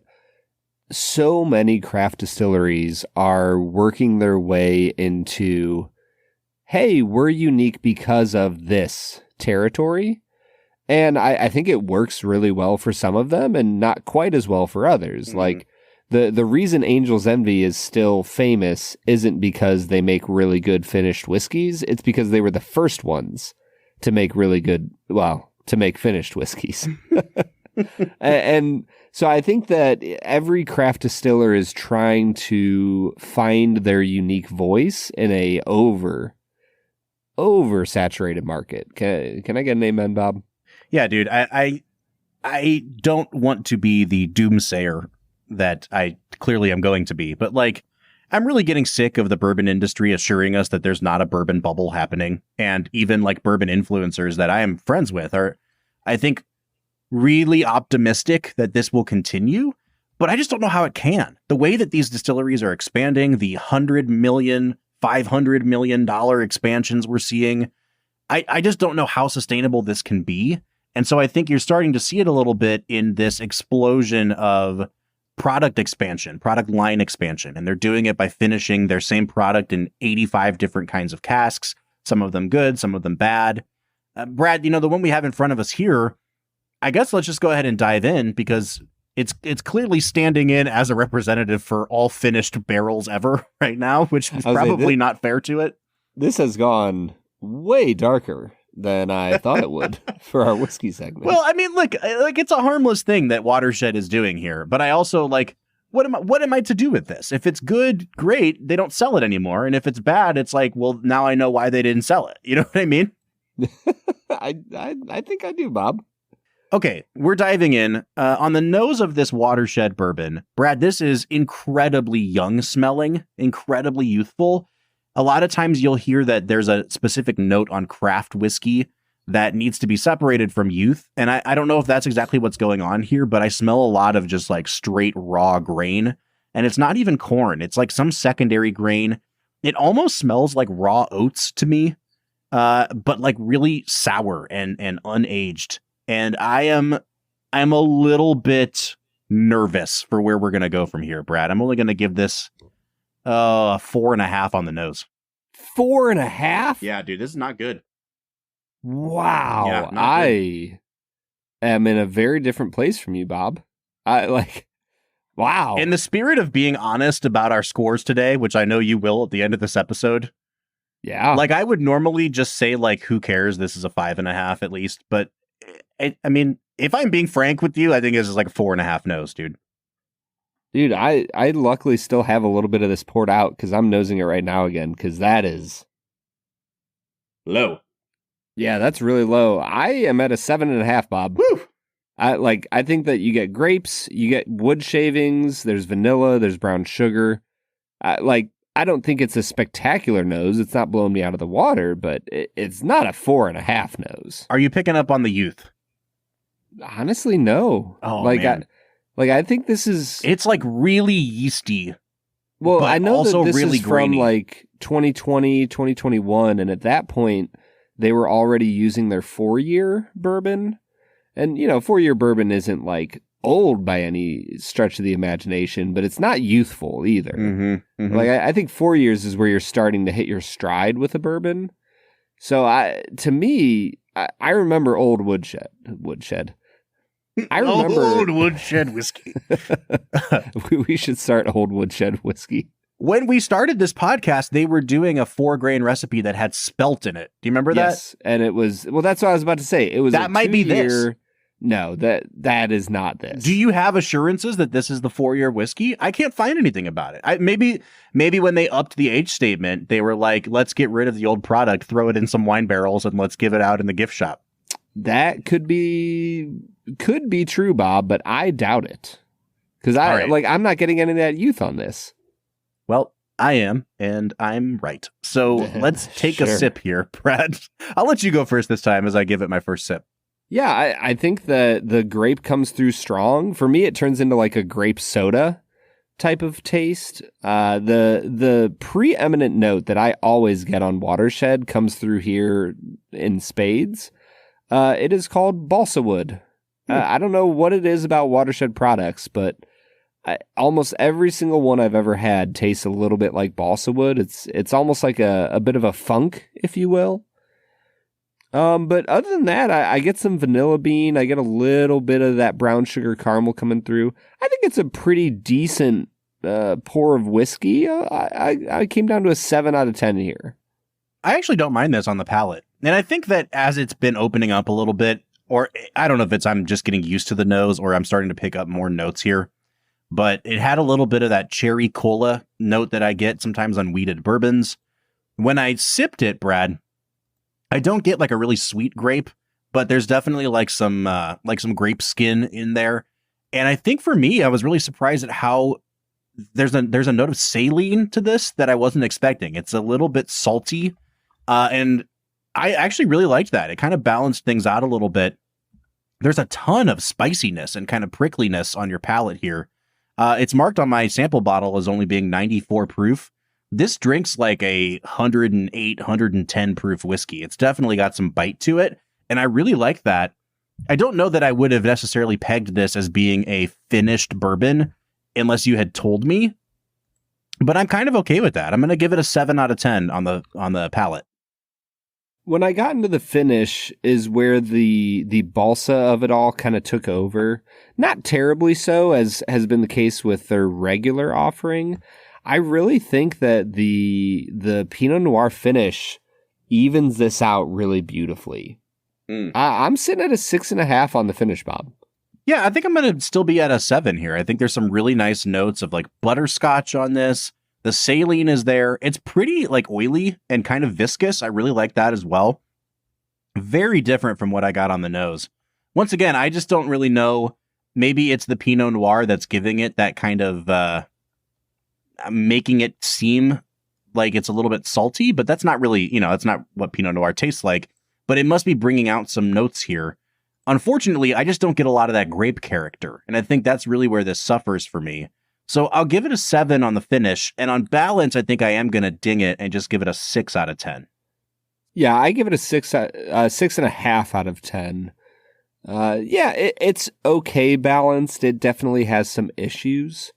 so many craft distilleries are working their way into, hey, we're unique because of this territory. And I think it works really well for some of them and not quite as well for others. Mm-hmm. Like the reason Angel's Envy is still famous isn't because they make really good finished whiskeys. It's because they were the first ones to make to make finished whiskeys. And so I think that every craft distiller is trying to find their unique voice in a oversaturated market. Can I get an amen, Bob? Yeah, dude. I don't want to be the doomsayer that I clearly am going to be, but like, I'm really getting sick of the bourbon industry assuring us that there's not a bourbon bubble happening. And even like bourbon influencers that I am friends with are, I think, really optimistic that this will continue, but I just don't know how it can. The way that these distilleries are expanding, the $100 million, $500 million expansions we're seeing, I just don't know how sustainable this can be. And so I think you're starting to see it a little bit in this explosion of product expansion, product line expansion, and they're doing it by finishing their same product in 85 different kinds of casks, some of them good, some of them bad. Brad, the one we have in front of us here, I guess let's just go ahead and dive in because it's clearly standing in as a representative for all finished barrels ever right now, which is probably not fair to it. This has gone way darker than I thought it would for our whiskey segment. Well, I mean, look, it's a harmless thing that Watershed is doing here, but I also what am I to do with this? If it's good, great, they don't sell it anymore, and if it's bad, it's like, well, now I know why they didn't sell it. You know what I mean? I think I do, Bob. Okay, we're diving in. On the nose of this Watershed bourbon, Brad, this is incredibly young smelling, incredibly youthful. A lot of times you'll hear that there's a specific note on craft whiskey that needs to be separated from youth. And I don't know if that's exactly what's going on here, but I smell a lot of just like straight raw grain. And it's not even corn. It's like some secondary grain. It almost smells like raw oats to me, but like really sour and unaged. And I'm a little bit nervous for where we're going to go from here, Brad. I'm only going to give this 4.5 on the nose. 4.5? Yeah, dude, this is not good. Wow. Yeah, I am in a very different place from you, Bob. Wow. In the spirit of being honest about our scores today, which I know you will at the end of this episode. Yeah. I would normally just say who cares? This is a 5.5 at least. But I mean, if I'm being frank with you, I think this is like a 4.5 nose, dude. Dude, I luckily still have a little bit of this poured out because I'm nosing it right now again because that is low. Yeah, that's really low. I am at a 7.5, Bob. Woo! I think that you get grapes, you get wood shavings, there's vanilla, there's brown sugar. I don't think it's a spectacular nose. It's not blowing me out of the water, but it's not a 4.5 nose. Are you picking up on the youth? Honestly, no. Oh, man. I think this is... It's really yeasty. Well, I know also that this really is from grainy. 2020, 2021, and at that point, they were already using their 4-year bourbon. And, 4-year bourbon isn't old by any stretch of the imagination, but it's not youthful either. Mm-hmm, mm-hmm. I think 4 years is where you're starting to hit your stride with a bourbon. So I remember old Woodshed. I remember old Woodshed whiskey. We should start old Woodshed whiskey. When we started this podcast, they were doing a 4-grain recipe that had spelt in it. Do you remember that? Yes, and it was that's what I was about to say. It was that might be this. No, that is not this. Do you have assurances that this is the 4-year whiskey? I can't find anything about it. Maybe when they upped the age statement, they were like, let's get rid of the old product, throw it in some wine barrels, and let's give it out in the gift shop. That could be true, Bob, but I doubt it. Because I'm not getting any of that youth on this. Well, I am, and I'm right. So let's take a sip here, Brad. I'll let you go first this time as I give it my first sip. Yeah, I think that the grape comes through strong. For me, it turns into a grape soda type of taste. The preeminent note that I always get on Watershed comes through here in spades. It is called balsa wood. I don't know what it is about Watershed products, but almost every single one I've ever had tastes a little bit like balsa wood. It's almost like a bit of a funk, if you will. But other than that, I get some vanilla bean. I get a little bit of that brown sugar caramel coming through. I think it's a pretty decent pour of whiskey. I came down to a 7 out of 10 here. I actually don't mind this on the palate. And I think that as it's been opening up a little bit, or I don't know if I'm just getting used to the nose or I'm starting to pick up more notes here, but it had a little bit of that cherry cola note that I get sometimes on wheated bourbons. When I sipped it, Brad, I don't get a really sweet grape, but there's definitely some grape skin in there. And I think for me, I was really surprised at how there's a note of saline to this that I wasn't expecting. It's a little bit salty. And I actually really liked that. It kind of balanced things out a little bit. There's a ton of spiciness and kind of prickliness on your palate here. It's marked on my sample bottle as only being 94 proof. This drink's like a 108, 110 proof whiskey. It's definitely got some bite to it, and I really like that. I don't know that I would have necessarily pegged this as being a finished bourbon. unless you had told me. But I'm kind of okay with that. I'm going to give it a 7 out of 10 on the palate. When I got into the finish is where the balsa of it all kind of took over. Not terribly so, as has been the case with their regular offering. I really think that the Pinot Noir finish evens this out really beautifully. I'm sitting at a 6.5 on the finish, Bob. Yeah, I think I'm going to still be at a 7 here. I think there's some really nice notes of like butterscotch on this. The saline is there. It's pretty like oily and kind of viscous. I really like that as well. Very different from what I got on the nose. Once again, I just don't really know. Maybe it's the Pinot Noir that's giving it that kind of making it seem like it's a little bit salty, but that's not really, that's not what Pinot Noir tastes like. But it must be bringing out some notes here. Unfortunately, I just don't get a lot of that grape character, and I think that's really where this suffers for me. So I'll give it a 7 on the finish, and on balance, I think I am going to ding it and just give it a 6 out of 10. Yeah, I give it a 6.5 out of 10. It's okay balanced. It definitely has some issues.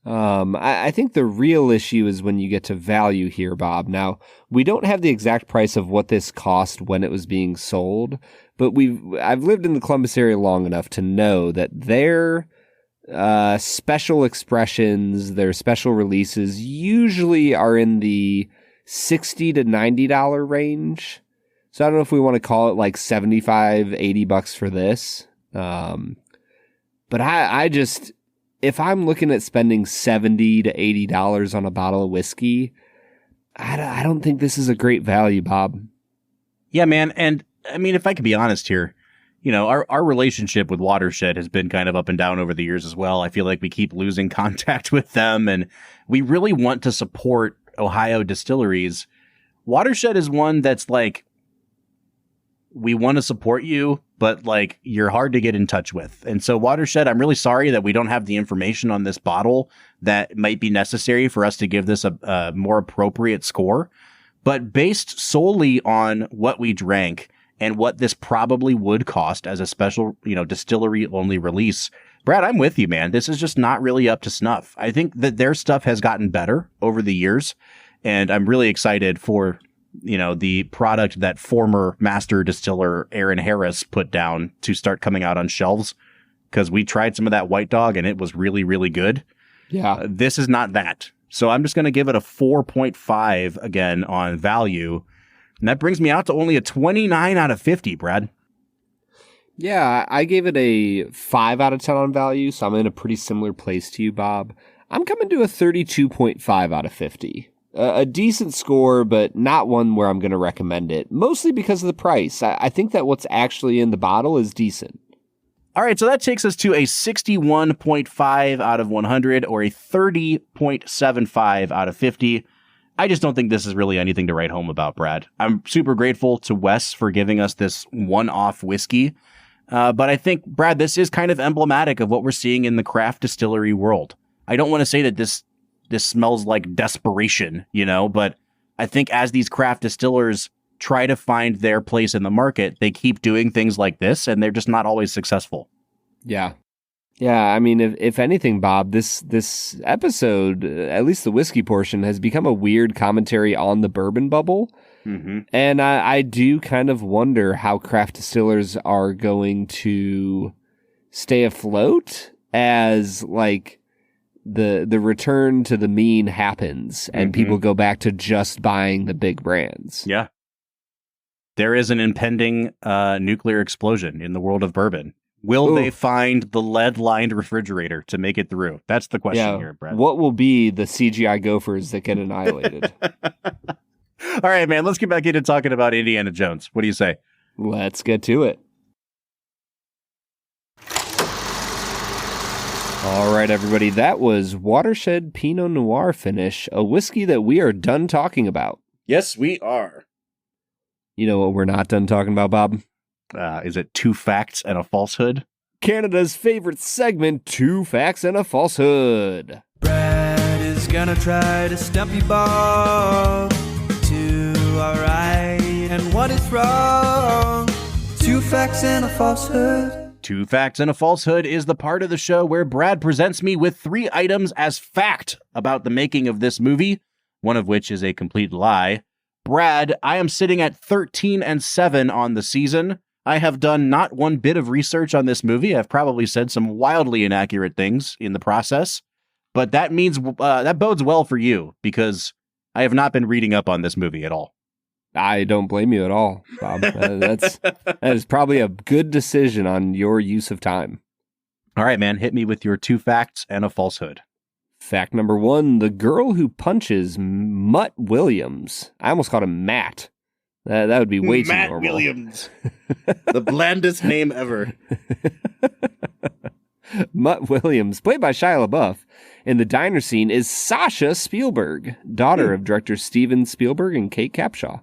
I think the real issue is when you get to value here, Bob. Now, we don't have the exact price of what this cost when it was being sold, but I've lived in the Columbus area long enough to know that their special expressions, their special releases usually are in the $60 to $90 range. So I don't know if we want to call it like $75, $80 for this. But I just, if I'm looking at spending $70 to $80 on a bottle of whiskey, I don't think this is a great value, Bob. Yeah, man. And I mean, if I could be honest here, our relationship with Watershed has been kind of up and down over the years as well. I feel like we keep losing contact with them, and we really want to support Ohio distilleries. Watershed is one that's like, we want to support you, but like you're hard to get in touch with. And so Watershed, I'm really sorry that we don't have the information on this bottle that might be necessary for us to give this a more appropriate score. But based solely on what we drank and what this probably would cost as a special, distillery only release, Brad, I'm with you, man. This is just not really up to snuff. I think that their stuff has gotten better over the years, and I'm really excited for the product that former master distiller Aaron Harris put down to start coming out on shelves, because we tried some of that White Dog and it was really, really good. Yeah. This is not that. So I'm just going to give it a 4.5 again on value. And that brings me out to only a 29 out of 50, Brad. Yeah, I gave it a 5 out of 10 on value, so I'm in a pretty similar place to you, Bob. I'm coming to a 32.5 out of 50. A decent score, but not one where I'm going to recommend it, mostly because of the price. I think that what's actually in the bottle is decent. All right, so that takes us to a 61.5 out of 100, or a 30.75 out of 50. I just don't think this is really anything to write home about, Brad. I'm super grateful to Wes for giving us this one-off whiskey. But I think, Brad, this is kind of emblematic of what we're seeing in the craft distillery world. I don't want to say that this smells like desperation, but I think as these craft distillers try to find their place in the market, they keep doing things like this, and they're just not always successful. Yeah. Yeah, I mean, if anything, Bob, this episode, at least the whiskey portion, has become a weird commentary on the bourbon bubble. Mm-hmm. And I do kind of wonder how craft distillers are going to stay afloat as, like, the return to the mean happens and people go back to just buying the big brands. Yeah. There is an impending nuclear explosion in the world of bourbon. Will they find the lead-lined refrigerator to make it through? That's the question here, Brad. What will be the CGI gophers that get annihilated? All right, man, let's get back into talking about Indiana Jones. What do you say? Let's get to it. All right, everybody, that was Watershed Pinot Noir finish, a whiskey that we are done talking about. Yes, we are. You know what we're not done talking about, Bob? Is it 2 facts and a falsehood? Canada's favorite segment, 2 facts and a falsehood. Brad is gonna try to stump you, Bob. 2 are right and 1 is wrong. 2 facts and a falsehood. Two Facts and a Falsehood is the part of the show where Brad presents me with 3 items as fact about the making of this movie, one of which is a complete lie. Brad, I am sitting at 13-7 on the season. I have done not one bit of research on this movie. I've probably said some wildly inaccurate things in the process, but that means that bodes well for you because I have not been reading up on this movie at all. I don't blame you at all, Bob. That is probably a good decision on your use of time. All right, man. Hit me with your 2 facts and a falsehood. Fact number 1, the girl who punches Mutt Williams. I almost called him Matt. That would be way too normal. Matt Williams. The blandest name ever. Mutt Williams, played by Shia LaBeouf, in the diner scene is Sasha Spielberg, daughter of director Steven Spielberg and Kate Capshaw.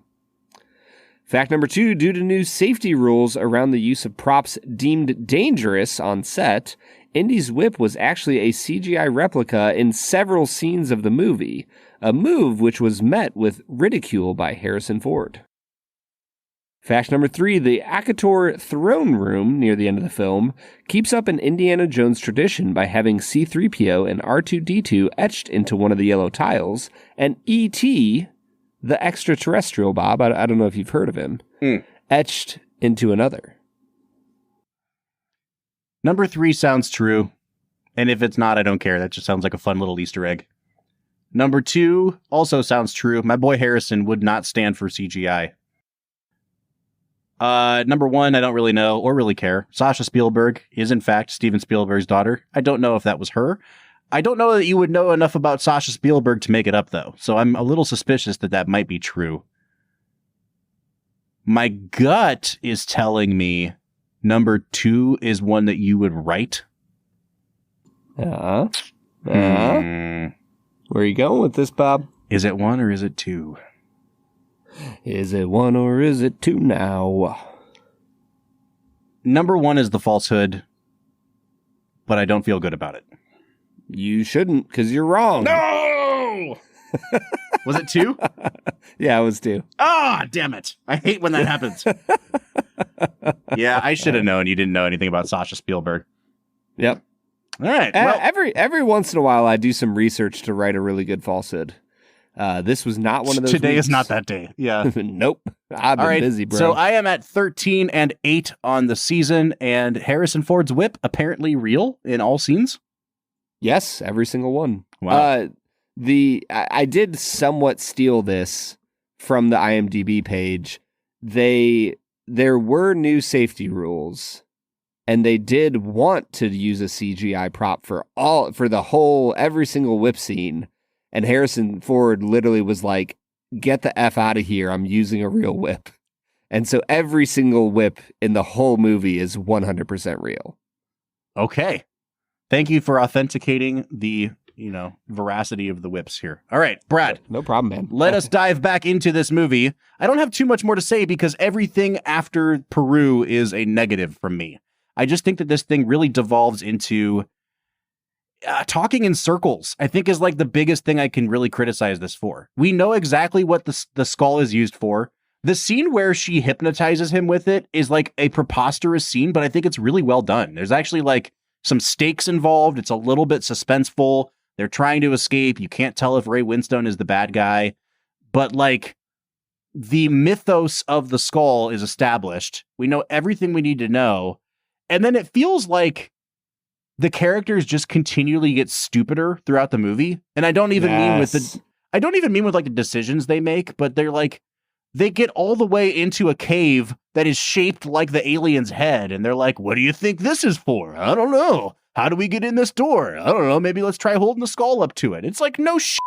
Fact number 2, due to new safety rules around the use of props deemed dangerous on set, Indy's whip was actually a CGI replica in several scenes of the movie, a move which was met with ridicule by Harrison Ford. Fact number 3, the Akator throne room near the end of the film keeps up an Indiana Jones tradition by having C-3PO and R2-D2 etched into one of the yellow tiles, and E.T., the extraterrestrial, Bob, I don't know if you've heard of him, etched into another. Number 3 sounds true, and if it's not, I don't care. That just sounds like a fun little Easter egg. Number 2 also sounds true. My boy Harrison would not stand for CGI. Number 1, I don't really know or really care. Sasha Spielberg is in fact Steven Spielberg's daughter. I don't know if that was her. I don't know that you would know enough about Sasha Spielberg to make it up, though, so I'm a little suspicious that that might be true. My gut is telling me number 2 is one that you would write. Where are you going with this, Bob? Is it 1 or is it 2? Is it 1 or is it 2 now? Number 1 is the falsehood, but I don't feel good about it. You shouldn't, because you're wrong. No! Was it 2? Yeah, it was 2. Ah, damn it. I hate when that happens. Yeah, I should have known you didn't know anything about Sasha Spielberg. Yep. All right. Well, every once in a while, I do some research to write a really good falsehood. This was not one of those today weeks. is not that day. Yeah. Nope. I've been busy, bro. So I am at 13-8 on the season, and Harrison Ford's whip apparently real in all scenes. Yes, every single one. Wow. I did somewhat steal this from the IMDb page. There were new safety rules, and they did want to use a CGI prop for every single whip scene. And Harrison Ford literally was like, "Get the F out of here. I'm using a real whip." And so every single whip in the whole movie is 100% real. Okay. Thank you for authenticating the, veracity of the whips here. All right, Brad. No problem, man. Let us dive back into this movie. I don't have too much more to say because everything after Peru is a negative from me. I just think that this thing really devolves into talking in circles, I think, is like the biggest thing I can really criticize this for. We know exactly what the skull is used for. The scene where she hypnotizes him with it is like a preposterous scene, but I think it's really well done. There's actually like some stakes involved. It's a little bit suspenseful. They're trying to escape. You can't tell if Ray Winstone is the bad guy, but like the mythos of the skull is established. We know everything we need to know. And then it feels like the characters just continually get stupider throughout the movie. And I don't even mean with like the decisions they make, but they're like, they get all the way into a cave that is shaped like the alien's head. And they're like, what do you think this is for? I don't know. How do we get in this door? I don't know. Maybe let's try holding the skull up to it. It's like, no shit.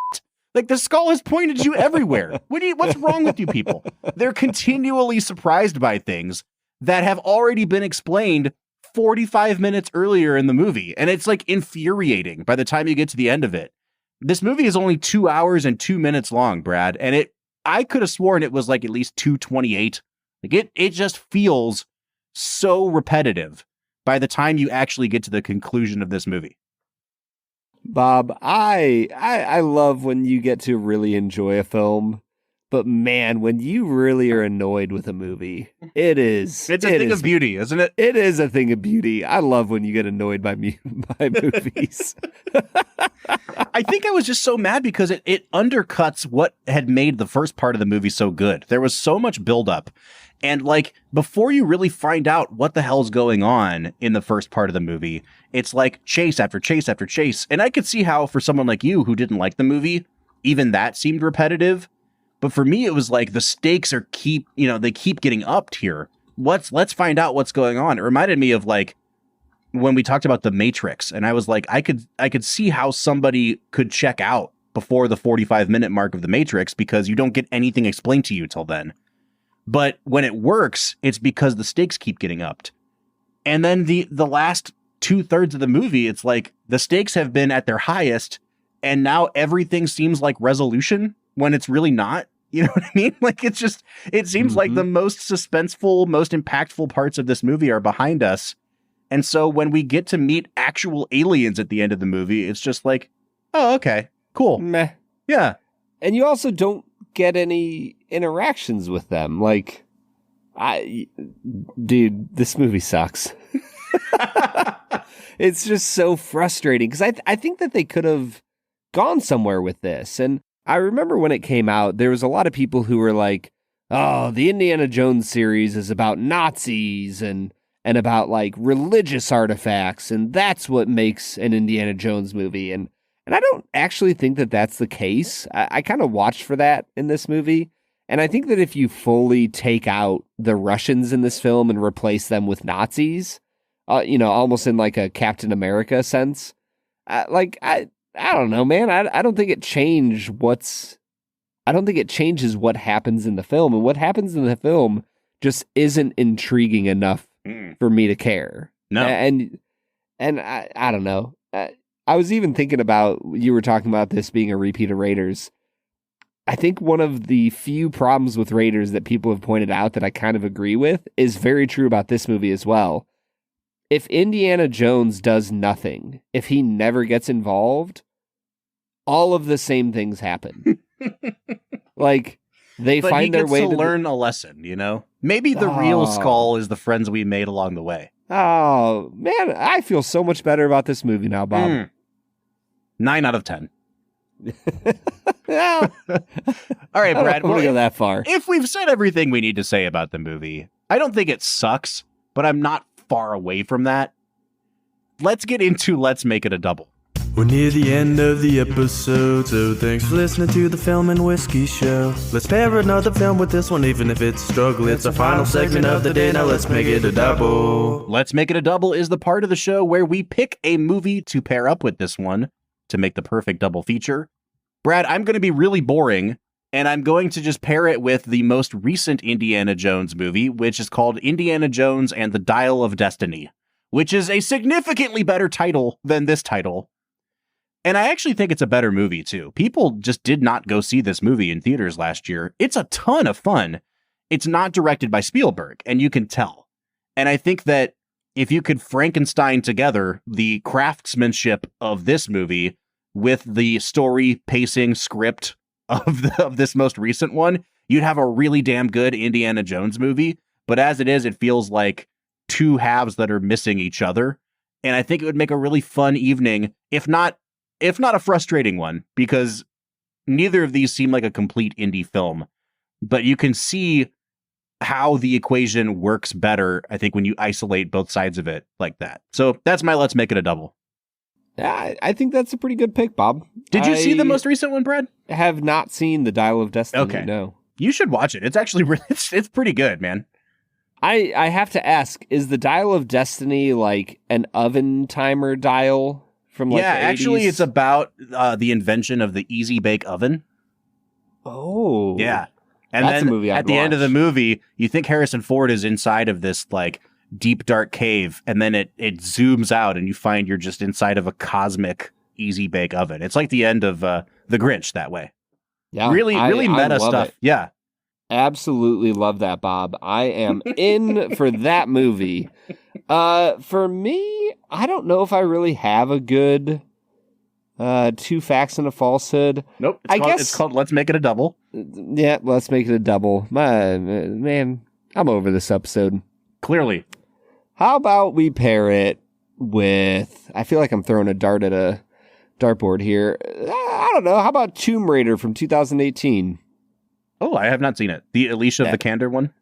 Like the skull has pointed you everywhere. What's wrong with you people? They're continually surprised by things that have already been explained 45 minutes earlier in the movie. And it's like infuriating by the time you get to the end of it. This movie is only 2 hours and 2 minutes long, Brad. And I could have sworn it was like at least 2:28. Like it just feels so repetitive by the time you actually get to the conclusion of this movie. Bob, I love when you get to really enjoy a film, But man, when you really are annoyed with a movie, it's a thing of beauty, isn't it? It is a thing of beauty. I love when you get annoyed by movies. I think I was just so mad because it undercuts what had made the first part of the movie so good. There was so much buildup. And like, before you really find out what the hell's going on in the first part of the movie, it's like chase after chase after chase. And I could see how for someone like you who didn't like the movie, even that seemed repetitive. But for me, it was like the stakes they keep getting upped here. Let's find out what's going on. It reminded me of like when we talked about The Matrix, and I was like, I could see how somebody could check out before the 45-minute mark of The Matrix because you don't get anything explained to you till then. But when it works, it's because the stakes keep getting upped. And then the last 2/3 of the movie, it's like the stakes have been at their highest, and now everything seems like resolution when it's really not. You know what I mean? Like, it seems like the most suspenseful, most impactful parts of this movie are behind us. And so when we get to meet actual aliens at the end of the movie, it's just like, oh, okay, cool. Meh. Yeah. And you also don't get any interactions with them. Like, dude, this movie sucks. It's just so frustrating because I think that they could have gone somewhere with this. And I remember when it came out, there was a lot of people who were like, oh, the Indiana Jones series is about Nazis and about like religious artifacts. And that's what makes an Indiana Jones movie. And I don't actually think that that's the case. I kind of watched for that in this movie. And I think that if you fully take out the Russians in this film and replace them with Nazis, almost in like a Captain America sense, I don't know, man. I don't think it changes what happens in the film. And what happens in the film just isn't intriguing enough for me to care. No. And I don't know. I was even thinking about, you were talking about this being a repeat of Raiders. I think one of the few problems with Raiders that people have pointed out that I kind of agree with is very true about this movie as well. If Indiana Jones does nothing, if he never gets involved, all of the same things happen. Like, they find their way to learn a lesson, Maybe the real Skull is the friends we made along the way. Oh, man, I feel so much better about this movie now, Bob. 9 out of 10. All right, Brad. We'll go that far. If we've said everything we need to say about the movie, I don't think it sucks, but I'm not far away from that. Let's get into Let's Make It a Double. We're near the end of the episode, so thanks for listening to the Film and Whiskey Show. Let's pair another film with this one, even if it's a struggle. It's our final segment of the day, now let's make it a double. Let's Make It a Double is the part of the show where we pick a movie to pair up with this one to make the perfect double feature. Brad, I'm going to be really boring, and I'm going to just pair it with the most recent Indiana Jones movie, which is called Indiana Jones and the Dial of Destiny, which is a significantly better title than this title. And I actually think it's a better movie, too. People just did not go see this movie in theaters last year. It's a ton of fun. It's not directed by Spielberg, and you can tell. And I think that if you could Frankenstein together the craftsmanship of this movie with the story, pacing, script of this most recent one, you'd have a really damn good Indiana Jones movie. But as it is, it feels like two halves that are missing each other. And I think it would make a really fun evening, if not a frustrating one, because neither of these seem like a complete indie film. But you can see how the equation works better, I think, when you isolate both sides of it like that. So that's my Let's Make It a Double. Yeah, I think that's a pretty good pick, Bob. Did you see the most recent one, Brad? Have not seen The Dial of Destiny, okay. No. You should watch it. It's actually it's pretty good, man. I have to ask, is The Dial of Destiny like an oven timer dial from like the 80s? Actually, it's about the invention of the Easy Bake Oven. Oh. Yeah. And that's then a movie at the end of the movie, you think Harrison Ford is inside of this like deep dark cave, and then it zooms out and you find you're just inside of a cosmic Easy Bake Oven. It's like the end of The Grinch that way. Yeah. Really meta stuff. It. Yeah. Absolutely love that, Bob. I am in for that movie. For me, I don't know if I really have a good 2 facts and a falsehood. Nope. It's called Let's Make It a Double. Yeah, let's make it a double. Man, I'm over this episode. Clearly. How about we pair it with, I feel like I'm throwing a dart at a dartboard here. I don't know. How about Tomb Raider from 2018? Oh, I have not seen it. The Alicia Vikander one?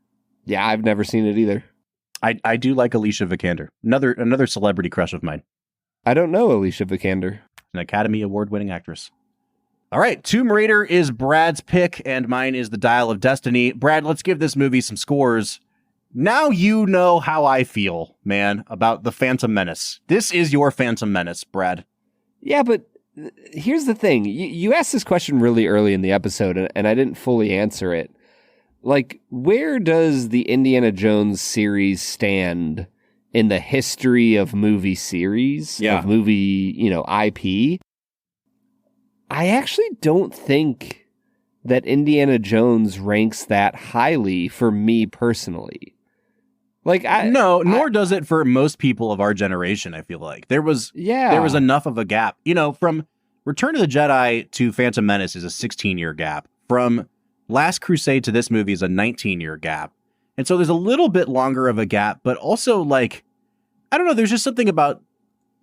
Yeah, I've never seen it either. I do like Alicia Vikander. Another celebrity crush of mine. I don't know Alicia Vikander. An Academy Award-winning actress. All right, Tomb Raider is Brad's pick, and mine is The Dial of Destiny. Brad, let's give this movie some scores. Now you know how I feel, man, about The Phantom Menace. This is your Phantom Menace, Brad. Yeah, but here's the thing. You asked this question really early in the episode, and I didn't fully answer it. Like, where does the Indiana Jones series stand in the history of movie series, of movie, IP? I actually don't think that Indiana Jones ranks that highly for me personally. Like, nor does it for most people of our generation. I feel like there was enough of a gap, from Return of the Jedi to Phantom Menace is a 16-year gap. From Last Crusade to this movie is a 19-year gap. And so there's a little bit longer of a gap, but also like, I don't know, there's just something about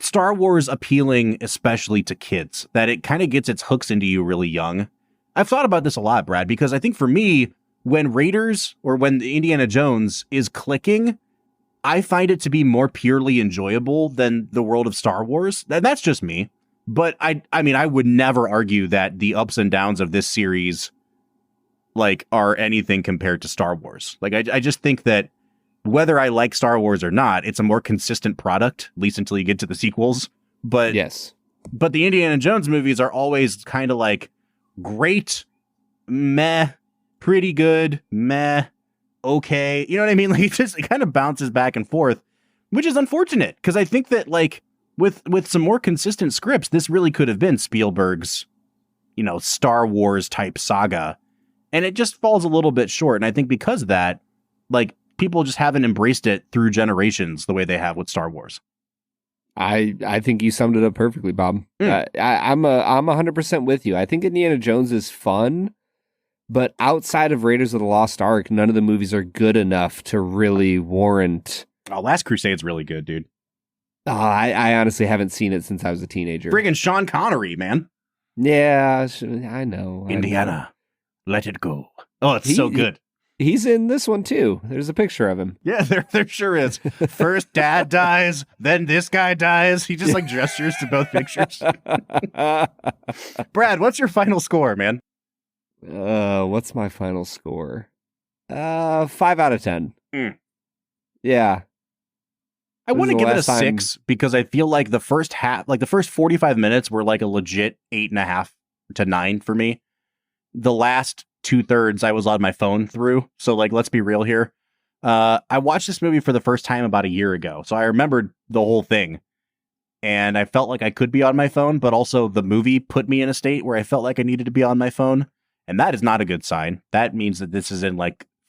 Star Wars appealing, especially to kids, that it kind of gets its hooks into you really young. I've thought about this a lot, Brad, because I think for me, when Raiders or when Indiana Jones is clicking, I find it to be more purely enjoyable than the world of Star Wars. And that's just me. But I mean, I would never argue that the ups and downs of this series are anything compared to Star Wars. Like, I just think that whether I like Star Wars or not, it's a more consistent product, at least until you get to the sequels. But yes, but the Indiana Jones movies are always kind of like great, meh, pretty good, meh, okay. You know what I mean? Like, it kind of bounces back and forth, which is unfortunate because I think that with some more consistent scripts, this really could have been Spielberg's, Star Wars type saga. And it just falls a little bit short. And I think because of that, people just haven't embraced it through generations the way they have with Star Wars. I think you summed it up perfectly, Bob. I'm 100% with you. I think Indiana Jones is fun, but outside of Raiders of the Lost Ark, none of the movies are good enough to really warrant. Oh, Last Crusade's really good, dude. Oh, I honestly haven't seen it since I was a teenager. Friggin' Sean Connery, man. Yeah, I know. Indiana, let it go. Oh, it's so good. He's in this one too. There's a picture of him. Yeah, there sure is. First dad dies, then this guy dies. He just gestures to both pictures. Brad, what's your final score, man? What's my final score? 5 out of 10. Yeah. I want to give it a 6 because I feel like the first half, the first 45 minutes were a legit 8.5 to 9 for me. The last 2/3 I was on my phone through. So let's be real here. I watched this movie for the first time about a year ago. So I remembered the whole thing and I felt like I could be on my phone, but also the movie put me in a state where I felt like I needed to be on my phone. And that is not a good sign. That means that this is in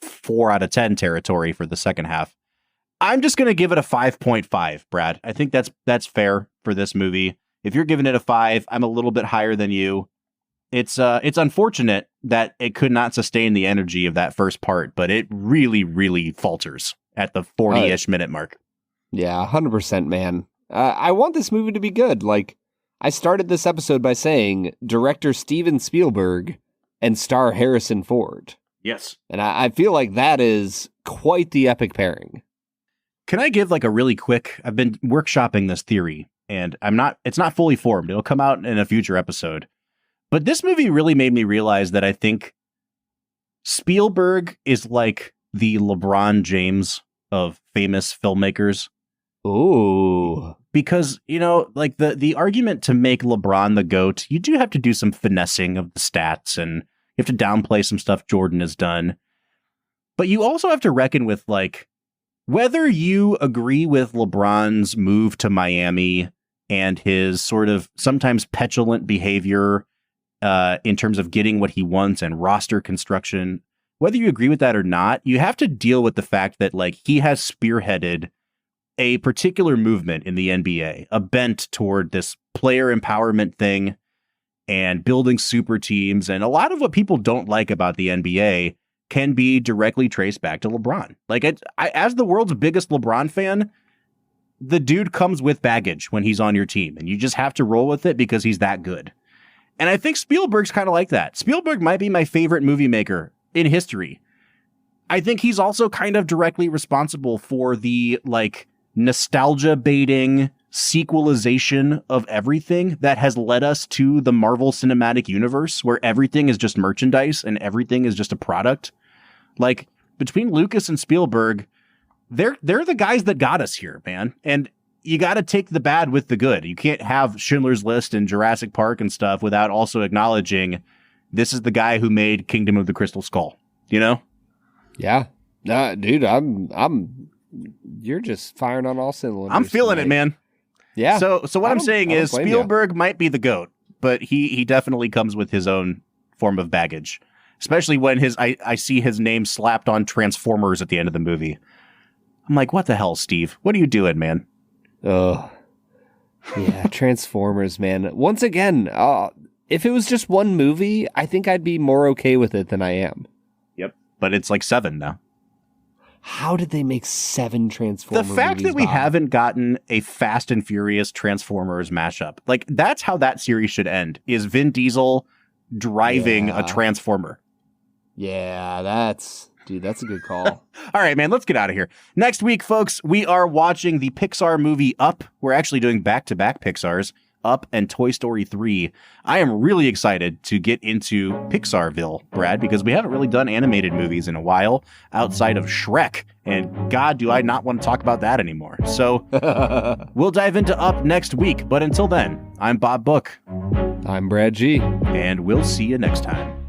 4 out of 10 territory for the second half. I'm just going to give it a 5.5, Brad. I think that's fair for this movie. If you're giving it a 5, I'm a little bit higher than you. It's unfortunate that it could not sustain the energy of that first part, but it really, really falters at the 40-ish minute mark. Yeah, 100%, man. I want this movie to be good. I started this episode by saying director Steven Spielberg and star Harrison Ford. Yes. And I feel like that is quite the epic pairing. Can I give a really quick, I've been workshopping this theory and it's not fully formed. It'll come out in a future episode. But this movie really made me realize that I think Spielberg is like the LeBron James of famous filmmakers. Ooh. Because, the argument to make LeBron the GOAT, you do have to do some finessing of the stats and you have to downplay some stuff Jordan has done. But you also have to reckon with whether you agree with LeBron's move to Miami and his sort of sometimes petulant behavior in terms of getting what he wants and roster construction, whether you agree with that or not, you have to deal with the fact that he has spearheaded a particular movement in the NBA, a bent toward this player empowerment thing and building super teams. And a lot of what people don't like about the NBA can be directly traced back to LeBron. Like, as the world's biggest LeBron fan, the dude comes with baggage when he's on your team, and you just have to roll with it because he's that good. And I think Spielberg's kind of like that. Spielberg might be my favorite movie maker in history. I think he's also kind of directly responsible for the, like, nostalgia baiting sequelization of everything that has led us to the Marvel Cinematic Universe, where everything is just merchandise and everything is just a product. Like, between Lucas and Spielberg, they're the guys that got us here, man. And you got to take the bad with the good. You can't have Schindler's List and Jurassic Park and stuff without also acknowledging this is the guy who made Kingdom of the Crystal Skull, you know? Yeah. Dude, you're just firing on all cylinders. I'm feeling it, man. Yeah. So what I'm saying is Spielberg might be the GOAT, but he definitely comes with his own form of baggage, especially when I see his name slapped on Transformers at the end of the movie. I'm like, what the hell, Steve? What are you doing, man? Oh, yeah, Transformers, man. Once again, if it was just one movie, I think I'd be more okay with it than I am. Yep, but it's like 7 now. How did they make 7 Transformers? The fact movies, that we Bob? haven't gotten a Fast and Furious Transformers mashup, like, that's how that series should end, is Vin Diesel driving a Transformer. Yeah, that's a good call. All right, man, let's get out of here. Next week, folks, we are watching the Pixar movie Up. We're actually doing back-to-back Pixars, Up and Toy Story 3. I am really excited to get into Pixarville, Brad, because we haven't really done animated movies in a while outside of Shrek. And God, do I not want to talk about that anymore. So we'll dive into Up next week. But until then, I'm Bob Book. I'm Brad G. And we'll see you next time.